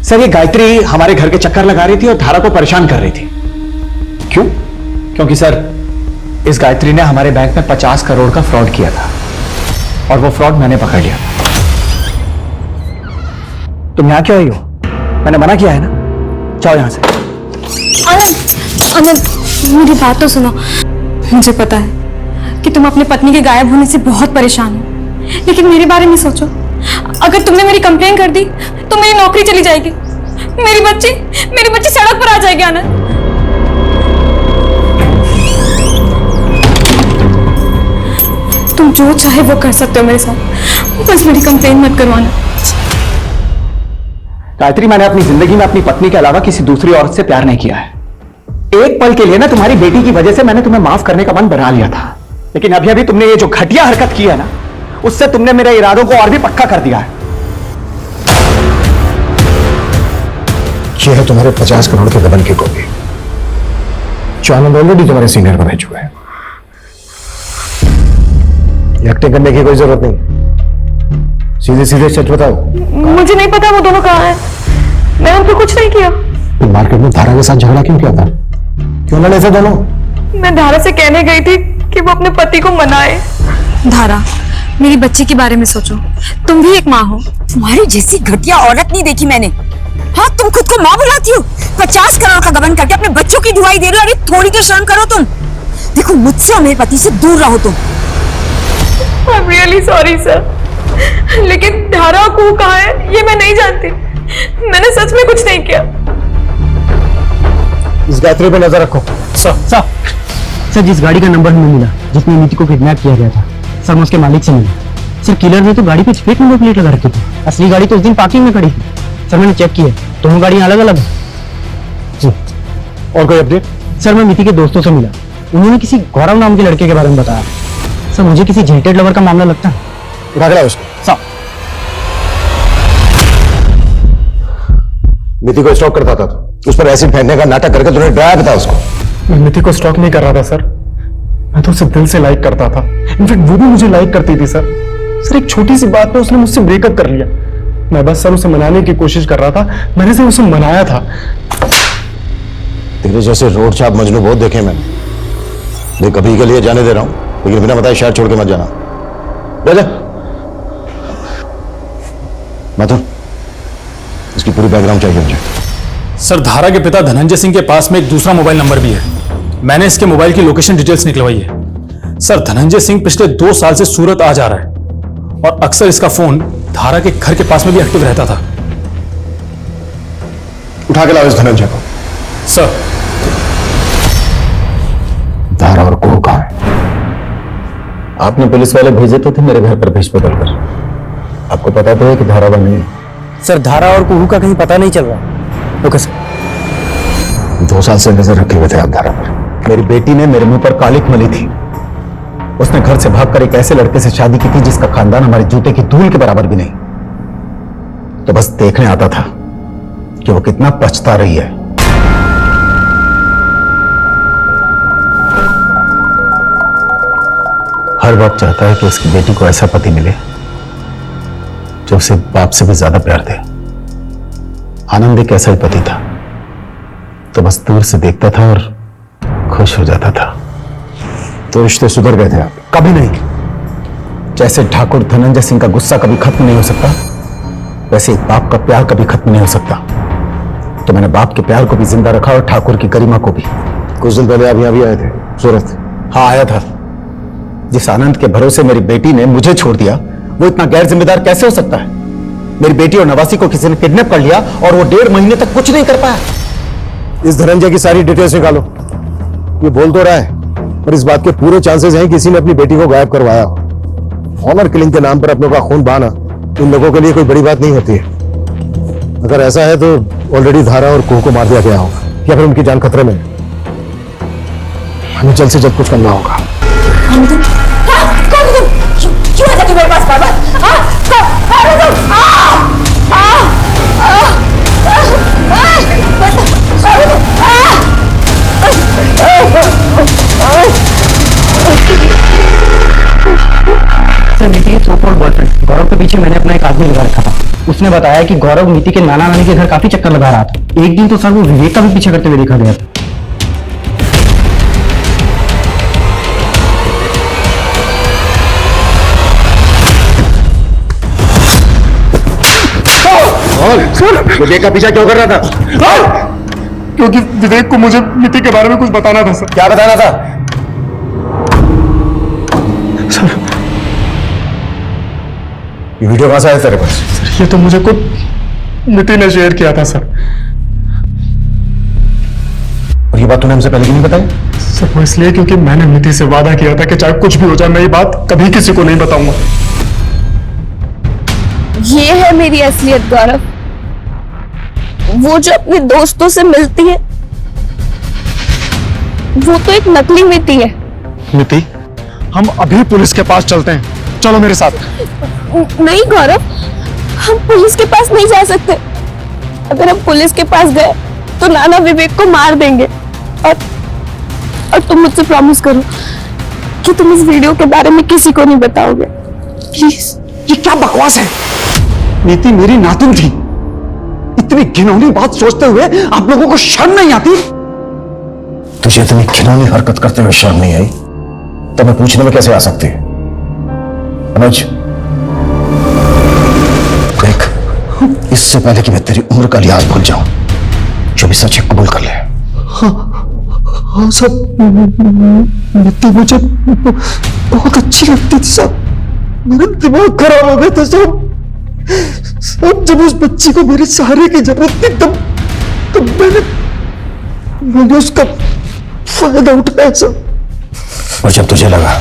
सर ये गायत्री हमारे घर के चक्कर लगा रही थी और धारा को परेशान कर रही थी। क्यों? क्योंकि सर इस गायत्री ने हमारे बैंक में 50 करोड़ का फ्रॉड किया था और वो फ्रॉड मैंने पकड़ लिया। तुम यहां क्यों आई हो? मैंने मना किया है ना, जाओ यहां से। आनंद, मेरी बात तो सुनो। मुझे पता है कि तुम अपनी पत्नी के गायब होने से बहुत परेशान हो, लेकिन मेरे बारे में सोचो। अगर तुमने मेरी कंप्लेन कर दी तो मेरी नौकरी चली जाएगी, मेरी बच्ची सड़क पर आ जाएगी। आनंद, तुम जो चाहे वो कर सकते हो मेरे साथ, बस मेरी कंप्लेन मत करवाना। गायत्री, मैंने अपनी जिंदगी में अपनी पत्नी के अलावा किसी दूसरी औरत से प्यार नहीं किया है। एक पल के लिए ना तुम्हारी बेटी की वजह से मैंने तुम्हें माफ करने का मन बना लिया था, लेकिन अभी अभी तुमने ये जो घटिया हरकत की है ना, उससे तुमने मेरे इरादों को और भी पक्का कर दिया है। यह है तुम्हारे 50 करोड़ के दबन की कॉपी, जो आनंद ऑलरेडी तुम्हारे सीनियर को भेज चुका है। एक्टिंग करने की कोई जरूरत नहीं, सीधे सीधे सच बताओ। मुझे नहीं पता वो दोनों कहाँ हैं, मैंने उनको कुछ नहीं किया। मार्केट में धारा के साथ झगड़ा क्यों किया था? क्यों लड़े थे दोनों? मैं धारा से कहने गई थी कि वो अपने पति को मनाए। धारा, मेरी बच्ची के बारे में सोचो, तुम भी एक माँ हो। तुम्हारी जैसी घटिया औरत नहीं देखी मैंने। हाँ, तुम खुद को माँ बुलाती हो, 50 करोड़ का गबन करके अपने बच्चों की दुआई दे रहे हो। अरे थोड़ी तो शर्म करो तुम। देखो मुझसे और मेरे पति से दूर रहो तुम। I'm really sorry सर, लेकिन धारा को कहाँ है ये मैं नहीं जानती। मैंने सच में कुछ नहीं किया। इस गायत्री पे नजर रखो। सर जिस गाड़ी का नंबर हमें मिला जिसमें नीति को किडनैप किया गया था, सर मैं उसके मालिक से मिला। सर किलर ने तो गाड़ी पे स्पेट नंबर प्लेट लगा रखी थी, असली गाड़ी तो उस दिन पार्किंग में खड़ी थी। सर मैंने चेक किया, दोनों गाड़ियां अलग अलग है। और कोई अपडेट? सर मैं नीति के दोस्तों से मिला, उन्होंने किसी गौरव नाम के लड़के के बारे में बताया। सर मुझे किसी जेटेड लवर का मामला लगता है। उठा के लाओ उसको। सर नीति को स्टॉक करता था तो उस पर एसिड फेंकने का नाटक करके तुमने डराया था उसको। मैं नीति को स्टॉक नहीं कर रहा था सर, मैं तो उसे दिल से लाइक करता था। इनफैक्ट वो भी मुझे लाइक करती थी सर। सर एक छोटी सी बात पे उसने मुझसे ब्रेकअप कर लिया। मैं बस सर उसे मनाने की कोशिश कर रहा था, मैंने से उसे मनाया था। तेरे जैसे रोड छाप मजनू बहुत देखे मैंने। देख अभी के लिए जाने दे रहा हूं, लेकिन बिना बताए शहर छोड़ के मत जाना। जा माथुर, इसकी पूरी बैकग्राउंड चाहिए मुझे। सर धारा के पिता धनंजय सिंह के पास में एक दूसरा मोबाइल नंबर भी है मैंने इसके मोबाइल की लोकेशन डिटेल्स निकलवाई है। सर धनंजय सिंह पिछले 2 साल से सूरत आ जा रहा है और अक्सर इसका फोन धारा के घर के पास में भी एक्टिव रहता था। उठा के लाओ इस धनंजय को। सर। धारा और कुहू कहां है? आपने पुलिस वाले भेजे तो थे मेरे घर पर भेज बदल कर। आपको पता तो है कि धारा नहीं है। सर धारा और कुहू का कहीं पता नहीं चल रहा। Okay sir. 2 साल से नजर रखे हुए थे आप धारा पर। मेरी बेटी ने मेरे मुंह पर कालिक मली थी। उसने घर से भागकर एक ऐसे लड़के से शादी की थी जिसका खानदान हमारे जूते की धूल के बराबर भी नहीं। तो बस देखने आता था कि वो कितना पछता रही है। हर बाप चाहता है कि उसकी बेटी को ऐसा पति मिले जो उसे बाप से भी ज्यादा प्यार दे। आनंद एक ऐसा ही पति था, तो बस दूर से देखता था और खुश हो जाता था। तो रिश्ते सुधर गए थे आप? कभी नहीं। जैसे ठाकुर धनंजय सिंह का गुस्सा कभी खत्म नहीं हो सकता, वैसे एक बाप का प्यार कभी खत्म नहीं हो सकता। तो मैंने बाप के प्यार को भी जिंदा रखा और ठाकुर की गरिमा को भी। कुछ दिन पहले आप यहां भी आए थे सूरत? हाँ आया था। जिस आनंद के भरोसे मेरी बेटी ने मुझे छोड़ दिया, वो इतना गैर जिम्मेदार कैसे हो सकता है? मेरी बेटी और नवासी को किसी ने किडनैप कर लिया और वो 1.5 महीने तक कुछ नहीं कर पाया। इस धनंजय की सारी डिटेल्स निकालो। ये बोल तो रहा है पर इस बात के पूरे चांसेस हैं किसी ने अपनी बेटी को गायब करवाया हो। ऑनर किलिंग के नाम पर अपनों का खून बहाना इन लोगों के लिए कोई बड़ी बात नहीं होती है। अगर ऐसा है तो ऑलरेडी धारा और कुहू को मार दिया गया होगा या फिर उनकी जान खतरे में। हमें जल्द से जल्द कुछ करना होगा। क्यों आते तुम्हारे पास बाबा? सर नीति के सो-कॉल्ड बॉयफ्रेंड गौरव के पीछे मैंने अपना एक आदमी लगा रखा था। उसने बताया कि गौरव नीति के नाना नानी के घर काफी चक्कर लगा रहा था। एक दिन तो सर वो विवेक का भी पीछा करते हुए देखा गया था। विवेक का पीछा क्यों कर रहा था? क्योंकि विवेक को मुझे नीति के बारे में कुछ बताना था सर। क्या बताना था? सर ये वीडियो कहां से आया तेरे पास? सर ये तो मुझे खुद नीति ने शेयर किया था सर। और ये बात तूने हमसे पहले क्यों नहीं बताई? सर वो इसलिए क्योंकि मैंने नीति से वादा किया था कि चाहे कुछ भी हो जाए मैं ये बात कभी किसी को नहीं बताऊंगा। ये है मेरी असलियत गौरव। वो जो अपने दोस्तों से मिलती है वो तो एक नकली नीति है। नीति हम अभी पुलिस के पास चलते हैं, चलो मेरे साथ। नहीं गौरव, हम पुलिस के पास नहीं जा सकते। अगर हम पुलिस के पास गए तो नाना विवेक को मार देंगे। और तुम मुझसे प्रॉमिस करो कि तुम इस वीडियो के बारे में किसी को नहीं बताओगे, प्लीज। ये क्या बकवास है? नीति मेरी नातिन थी। इतनी घिनौनी बात सोचते हुए आप लोगों को शर्म नहीं आती? तुझे इतनी घिनौनी हरकत करते हुए शर्म नहीं आई तो मैं पूछने में कैसे आ सकती है? अनुज देख, इससे पहले कि मैं तेरी उम्र का लिहाज भूल जाऊं, जो भी सच है कबूल कर ले। हाँ सब नीति मुझे बहुत अच्छी लगती थी सब। मेरा दिमाग खराब हो गया था सब। जब उस बच्ची को मेरे सहारे की जरूरत थी तब मैंने उसका फायदा उठाया सब। और जब तुझे लगा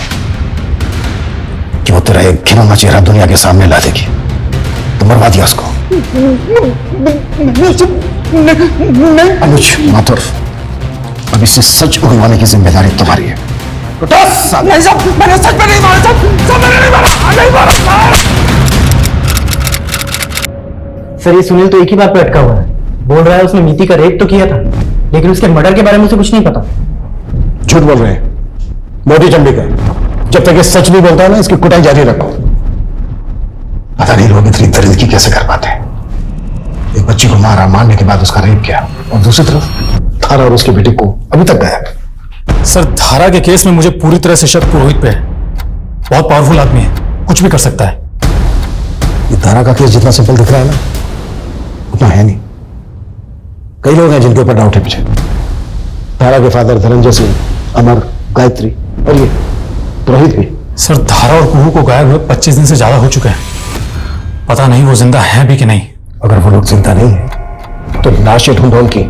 कि वो तेरा एक घिनौना चेहरा दुनिया के सामने ला देगी तो मरवा दिया उसको। अनुज माथुर, अब इसे सच उगलवाने की जिम्मेदारी तुम्हारी है। नहीं सब, मैंने सच में नहीं मारा सब मैंने नहीं मारा। सर ये सुनील तो एक ही बात पे अटका हुआ है। बोल रहा है उसने नीति का रेप तो किया था लेकिन उसके मर्डर के बारे में उसे कुछ नहीं पता। झूठ बोल रहे हैं मोदी चंडीगढ़। जब तक ये सच नहीं बोलता है ना, इसकी कुटाई जारी रखो। पता नहीं लोग इतनी दरिंदगी कैसे कर पाते हैं। एक बच्ची को मारा, मारने के बाद उसका रेप किया, और दूसरी तरफ धारा और उसकी बेटी को अभी तक गायब। सर धारा के केस में मुझे पूरी तरह से शक पुरोहित पे है। बहुत पावरफुल आदमी है, कुछ भी कर सकता है। ये धारा का केस जितना सिंपल दिख रहा है ना, उतना है नहीं। कई लोग हैं जिनके ऊपर डाउट है मुझे। धारा के फादर धनंजय सिंह अमर, गायत्री और ये रोहित भी। सर धारा और कुहू को गायब हुए 25 दिन से ज्यादा हो चुके हैं। पता नहीं वो जिंदा है भी कि नहीं। अगर वो लोग जिंदा नहीं है तो लाशें ढूंढो उनकी।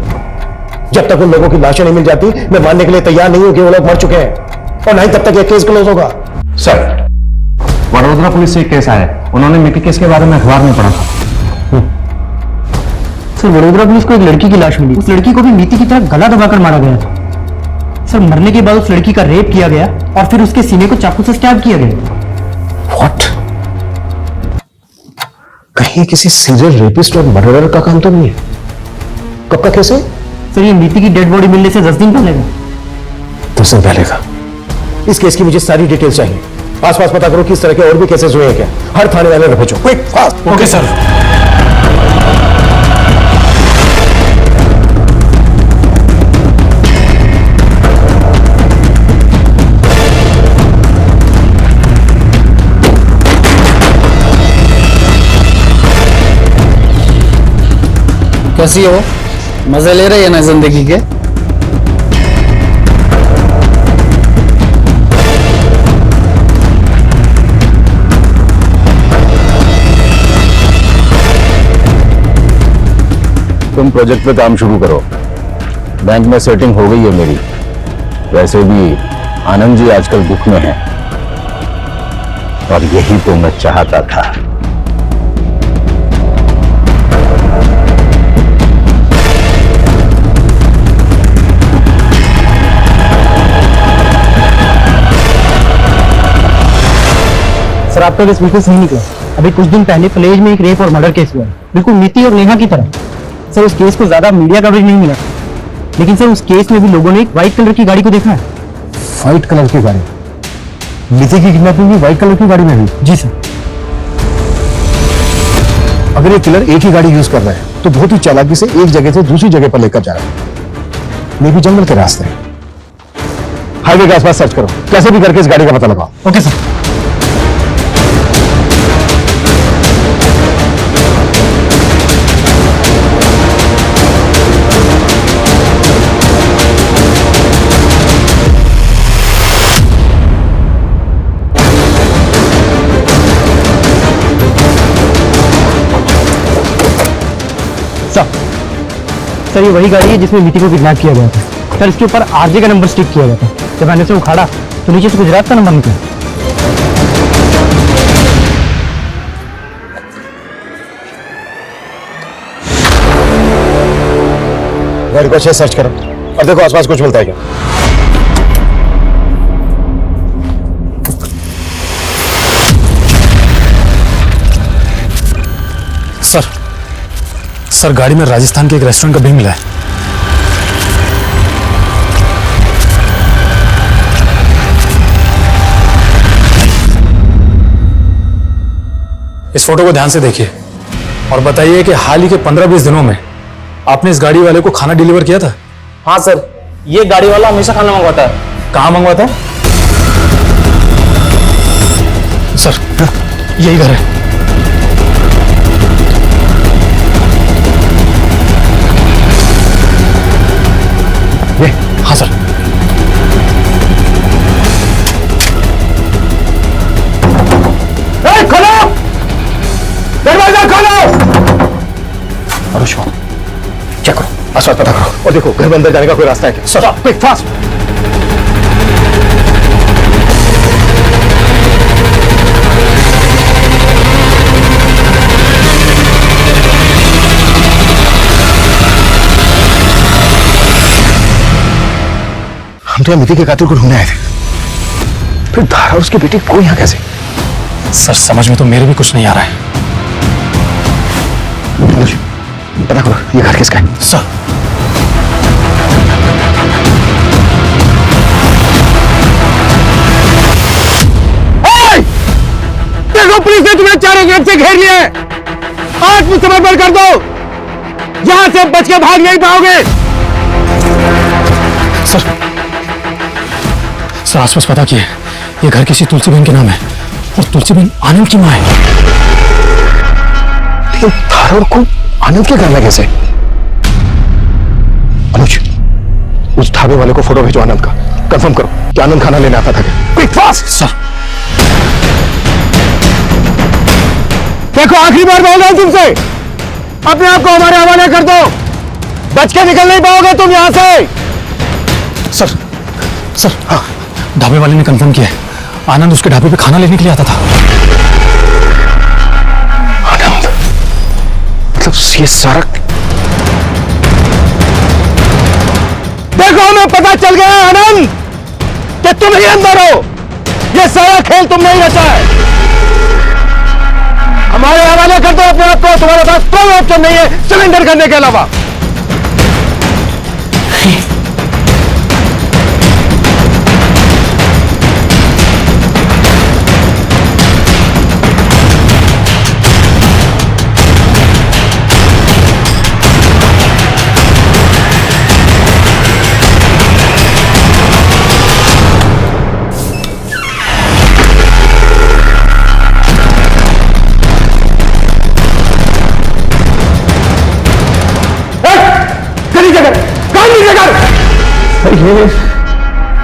जब तक उन लोगों की लाशें नहीं मिल जाती मैं मानने के लिए तैयार नहीं हूं कि वो लोग मर चुके हैं, और नहीं तब तक ये केस क्लोज होगा। सर, वडोदरा पुलिस से एक केस आया है। उन्होंने मिकी केस के बारे में अखबार में पढ़ा था। सर वडोदरा पुलिस को एक लड़की की लाश मिली। उस लड़की को भी नीति की तरह गला दबाकर मारा गया था। सर मरने के बाद उस लड़की का रेप किया गया और फिर उसके सीने को चाकू से स्टैब किया गया। व्हाट? कहीं किसी सीरियल रेपिस्ट और मर्डरर का काम तो नहीं है? कब का केस है? सर ये नीति की डेड बॉडी मिलने से 10 दिन पहले का। 10 दिन पहले का। इस केस की मुझे सारी डिटेल्स चाहिए। आसपास पता करो कि इस तरह के और भी केसेस हुए हैं क्या। हर थाने वाले ने भेजो, क्विक फास्ट। Okay sir. कैसी हो? मजे ले रही है ना जिंदगी के? तुम प्रोजेक्ट पे काम शुरू करो। बैंक में सेटिंग हो गई है मेरी। वैसे भी आनंद जी आजकल दुख में हैं, और यही तो मैं चाहता था। सर आपका केस बिल्कुल सही निकला। अभी कुछ दिन पहले प्लेज में एक रेप और मर्डर केस हुआ है, बिल्कुल नीति और नेहा की तरह। सर उस केस को ज्यादा मीडिया कवरेज नहीं मिला, लेकिन सर उस केस में भी लोगों ने एक व्हाइट कलर की गाड़ी को देखा है। व्हाइट कलर की गाड़ी? नीति की किडनैपिंग भी व्हाइट कलर की गाड़ी में हुई? जी सर। अगर ये किलर एक ही गाड़ी यूज कर रहा है तो बहुत ही चालाकी से एक जगह से दूसरी जगह पर लेकर जा रहा है। मे भी जंगल के रास्ते हैं। हाईवे के आसपास सर्च करो, कैसे भी करके इस गाड़ी का पता लगाओ। Okay sir. सर ये वही गाड़ी है जिसमें नीति को किडनैप किया गया था। सर इसके ऊपर आरजे का नंबर स्टिक किया गया था। जब मैंने इसे उखाड़ा तो नीचे से गुजरात का नंबर निकला। गाड़ी को अच्छे सर्च करो और देखो आसपास कुछ मिलता है क्या। सर गाड़ी में राजस्थान के एक रेस्टोरेंट का बिल मिला है। इस फोटो को ध्यान से देखिए और बताइए कि हाल ही के 15-20 दिनों में आपने इस गाड़ी वाले को खाना डिलीवर किया था? हाँ सर, ये गाड़ी वाला हमेशा खाना मंगवाता है। कहाँ मंगवाता है? सर यही घर है। हाँ सर। खोलो, दरवाजा खोलो। अरुष्मा, चेक करो, आसपास पता करो और देखो घर में अंदर जाने का कोई रास्ता है क्या। Sir quick fast. हम तो नीति के कातिल को ढूंढने आए थे, फिर धारा और उसकी बेटी को यहाँ कैसे? सर समझ में तो मेरे भी कुछ नहीं आ रहा है। पता करो ये घर किसका है। सर देखो पुलिस ने तुम्हें चारों गेट से घेर लिया है। आत्मसमर्पण कर दो, यहां से बच के भाग नहीं पाओगे। सर आसपास पता किए, ये घर किसी तुलसी बहन के नाम है और तुलसी बहन आनंद की मां है। लेकिन धारा को आनंद के घर में कैसे? अनुज उस ढाबे वाले को फोटो भेजो आनंद का, कंफर्म करो कि आनंद खाना लेने आता था क्या। Fast sir. देखो आखिरी बार बोल रहा हूं तुमसे, अपने आप को हमारे हवाले कर दो, बच के निकल नहीं पाओगे तुम यहां से। सर हाँ, ढाबे वाले ने कंफर्म किया है, आनंद उसके ढाबे पे खाना लेने के लिए आता था। आनंद, मतलब ये सारा, देखो हमें पता चल गया आनंद कि तुम ही अंदर हो, ये सारा खेल तुमने ही रचा है। हमारे हवाले कर दो अपने आप को, तुम्हारे पास कोई ऑप्शन नहीं है सरेंडर करने के अलावा।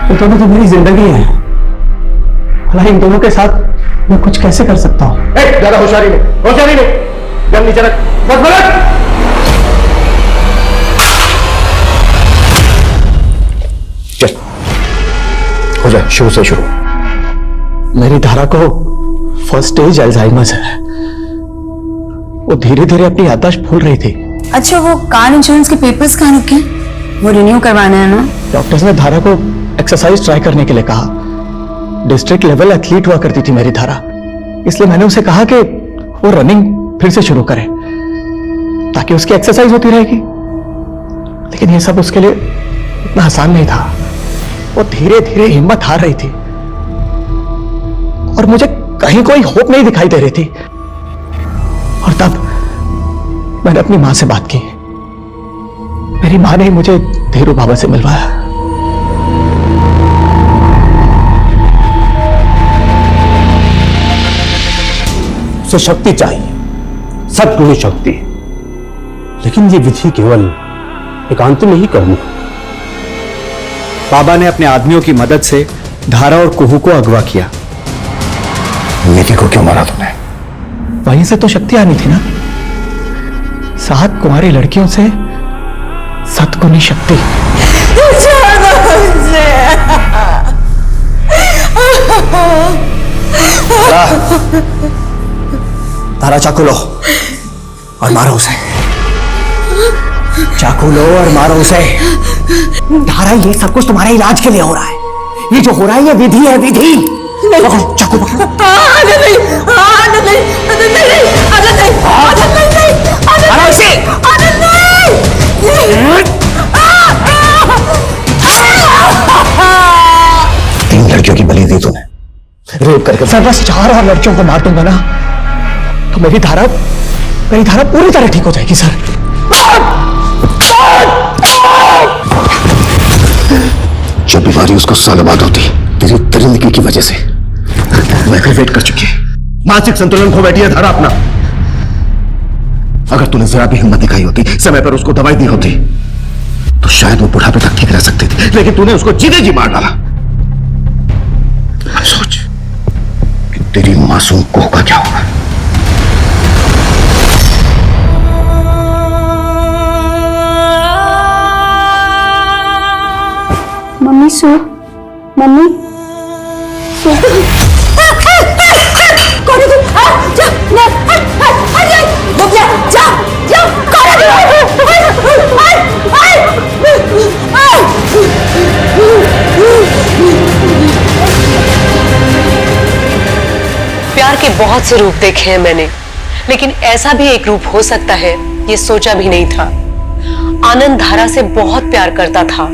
ये दोनों तो मेरी जिंदगी है, भला इन दोनों के साथ मैं कुछ कैसे कर सकता हूँ। ज्यादा होशियारी नहीं, जब नीचे रख, बस बलट। चल हो जाए, शुरू से शुरू। मेरी धारा को फर्स्ट स्टेज अल्जाइमर्स है, वो धीरे धीरे अपनी याददाश्त भूल रही थी। अच्छा, वो कार इंश्योरेंस के पेपर्स कहाँ रखे? वो रिन्यू करवाना है ना? डॉक्टर्स ने धारा को एक्सरसाइज ट्राई करने के लिए कहा। डिस्ट्रिक्ट लेवल एथलीट हुआ करती थी मेरी धारा, इसलिए मैंने उसे कहा कि वो रनिंग फिर से शुरू करे ताकि उसकी एक्सरसाइज होती रहेगी। लेकिन ये सब उसके लिए इतना आसान नहीं था। वो धीरे धीरे हिम्मत हार रही थी और मुझे कहीं कोई होप नहीं दिखाई दे रही थी। और तब मैंने अपनी मां से बात की। मेरी मां ने मुझे धीरू बाबा से मिलवाया। उसे शक्ति चाहिए, सद्गुणी शक्ति, लेकिन ये विधि केवल एकांत में ही करनी है। बाबा ने अपने आदमियों की मदद से धारा और कुहू को अगवा किया। निधि को क्यों मारा तुमने? वहीं से तो शक्ति आनी थी ना, 7 कुंवारी लड़कियों से सद्गुणी शक्ति। धारा चाकू लो और मारो उसे, चाकू लो और मारो उसे। धारा ये सब कुछ तुम्हारे इलाज के लिए हो रहा है, ये जो हो रहा है ये विधि है, विधि। पकड़ो, चाकू पकड़ो। तीन लड़कियों की बलि दी तूने, रेप करके। सर बस 4 और लड़कियों को मार दूंगा ना तो मेरी धारा पूरी तरह ठीक हो जाएगी सर। जो बीमारी उसको सालों बाद होती तेरी दरिंदगी की वजह से वो एग्रीवेट कर चुकी है। मानसिक संतुलन खो बैठी है धारा अपना। अगर तूने जरा भी हिम्मत दिखाई होती, समय पर उसको दवाई दी होती तो शायद वो बुढ़ापे तक ठीक रह सकती थी, लेकिन तूने उसको जीते जी मार डाला। अब सोच कि तेरी मासूम कोह का क्या होगा। मम्मी सो, मम्मी सो। कौन है तुम? जा, प्यार के बहुत से रूप देखे हैं मैंने, लेकिन ऐसा भी एक रूप हो सकता है ये सोचा भी नहीं था। आनंद धारा से बहुत प्यार करता था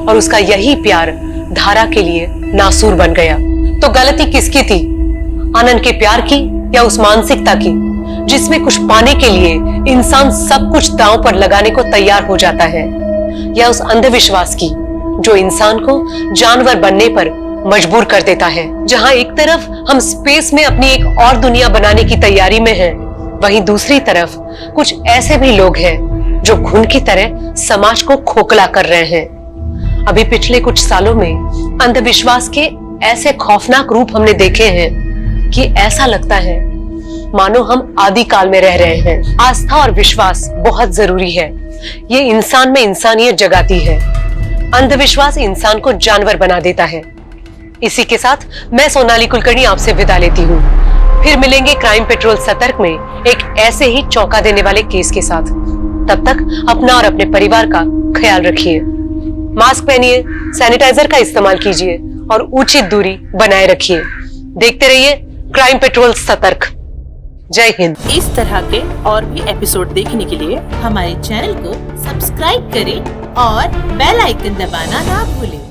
और उसका यही प्यार धारा के लिए नासूर बन गया। तो गलती किसकी थी, आनंद के प्यार की या उस मानसिकता की जिसमें कुछ पाने के लिए इंसान सब कुछ दांव पर लगाने को तैयार हो जाता है, या उस अंधविश्वास की जो इंसान को जानवर बनने पर मजबूर कर देता है। जहां एक तरफ हम स्पेस में अपनी एक और दुनिया बनाने की तैयारी में हैं, वहीं दूसरी तरफ कुछ ऐसे भी लोग हैं जो घुन की तरह समाज को खोखला कर रहे हैं। अभी पिछले कुछ सालों में अंधविश्वास के ऐसे खौफनाक रूप हमने देखे हैं कि ऐसा लगता है मानो हम आदि काल में रह रहे हैं। आस्था और विश्वास बहुत जरूरी है। ये इंसान में इंसानियत जगाती है। अंधविश्वास इंसान को जानवर बना देता है। इसी के साथ मैं सोनाली कुलकर्णी आपसे विदा लेती हूँ। फिर मिलेंगे क्राइम पेट्रोल सतर्क में एक ऐसे ही चौंका देने वाले केस के साथ। तब तक अपना और अपने परिवार का ख्याल रखिए। मास्क पहनिए, सैनिटाइजर का इस्तेमाल कीजिए और उचित दूरी बनाए रखिए। देखते रहिए क्राइम पेट्रोल सतर्क। जय हिंद। इस तरह के और भी एपिसोड देखने के लिए हमारे चैनल को सब्सक्राइब करें और बेल आइकन दबाना ना भूलें।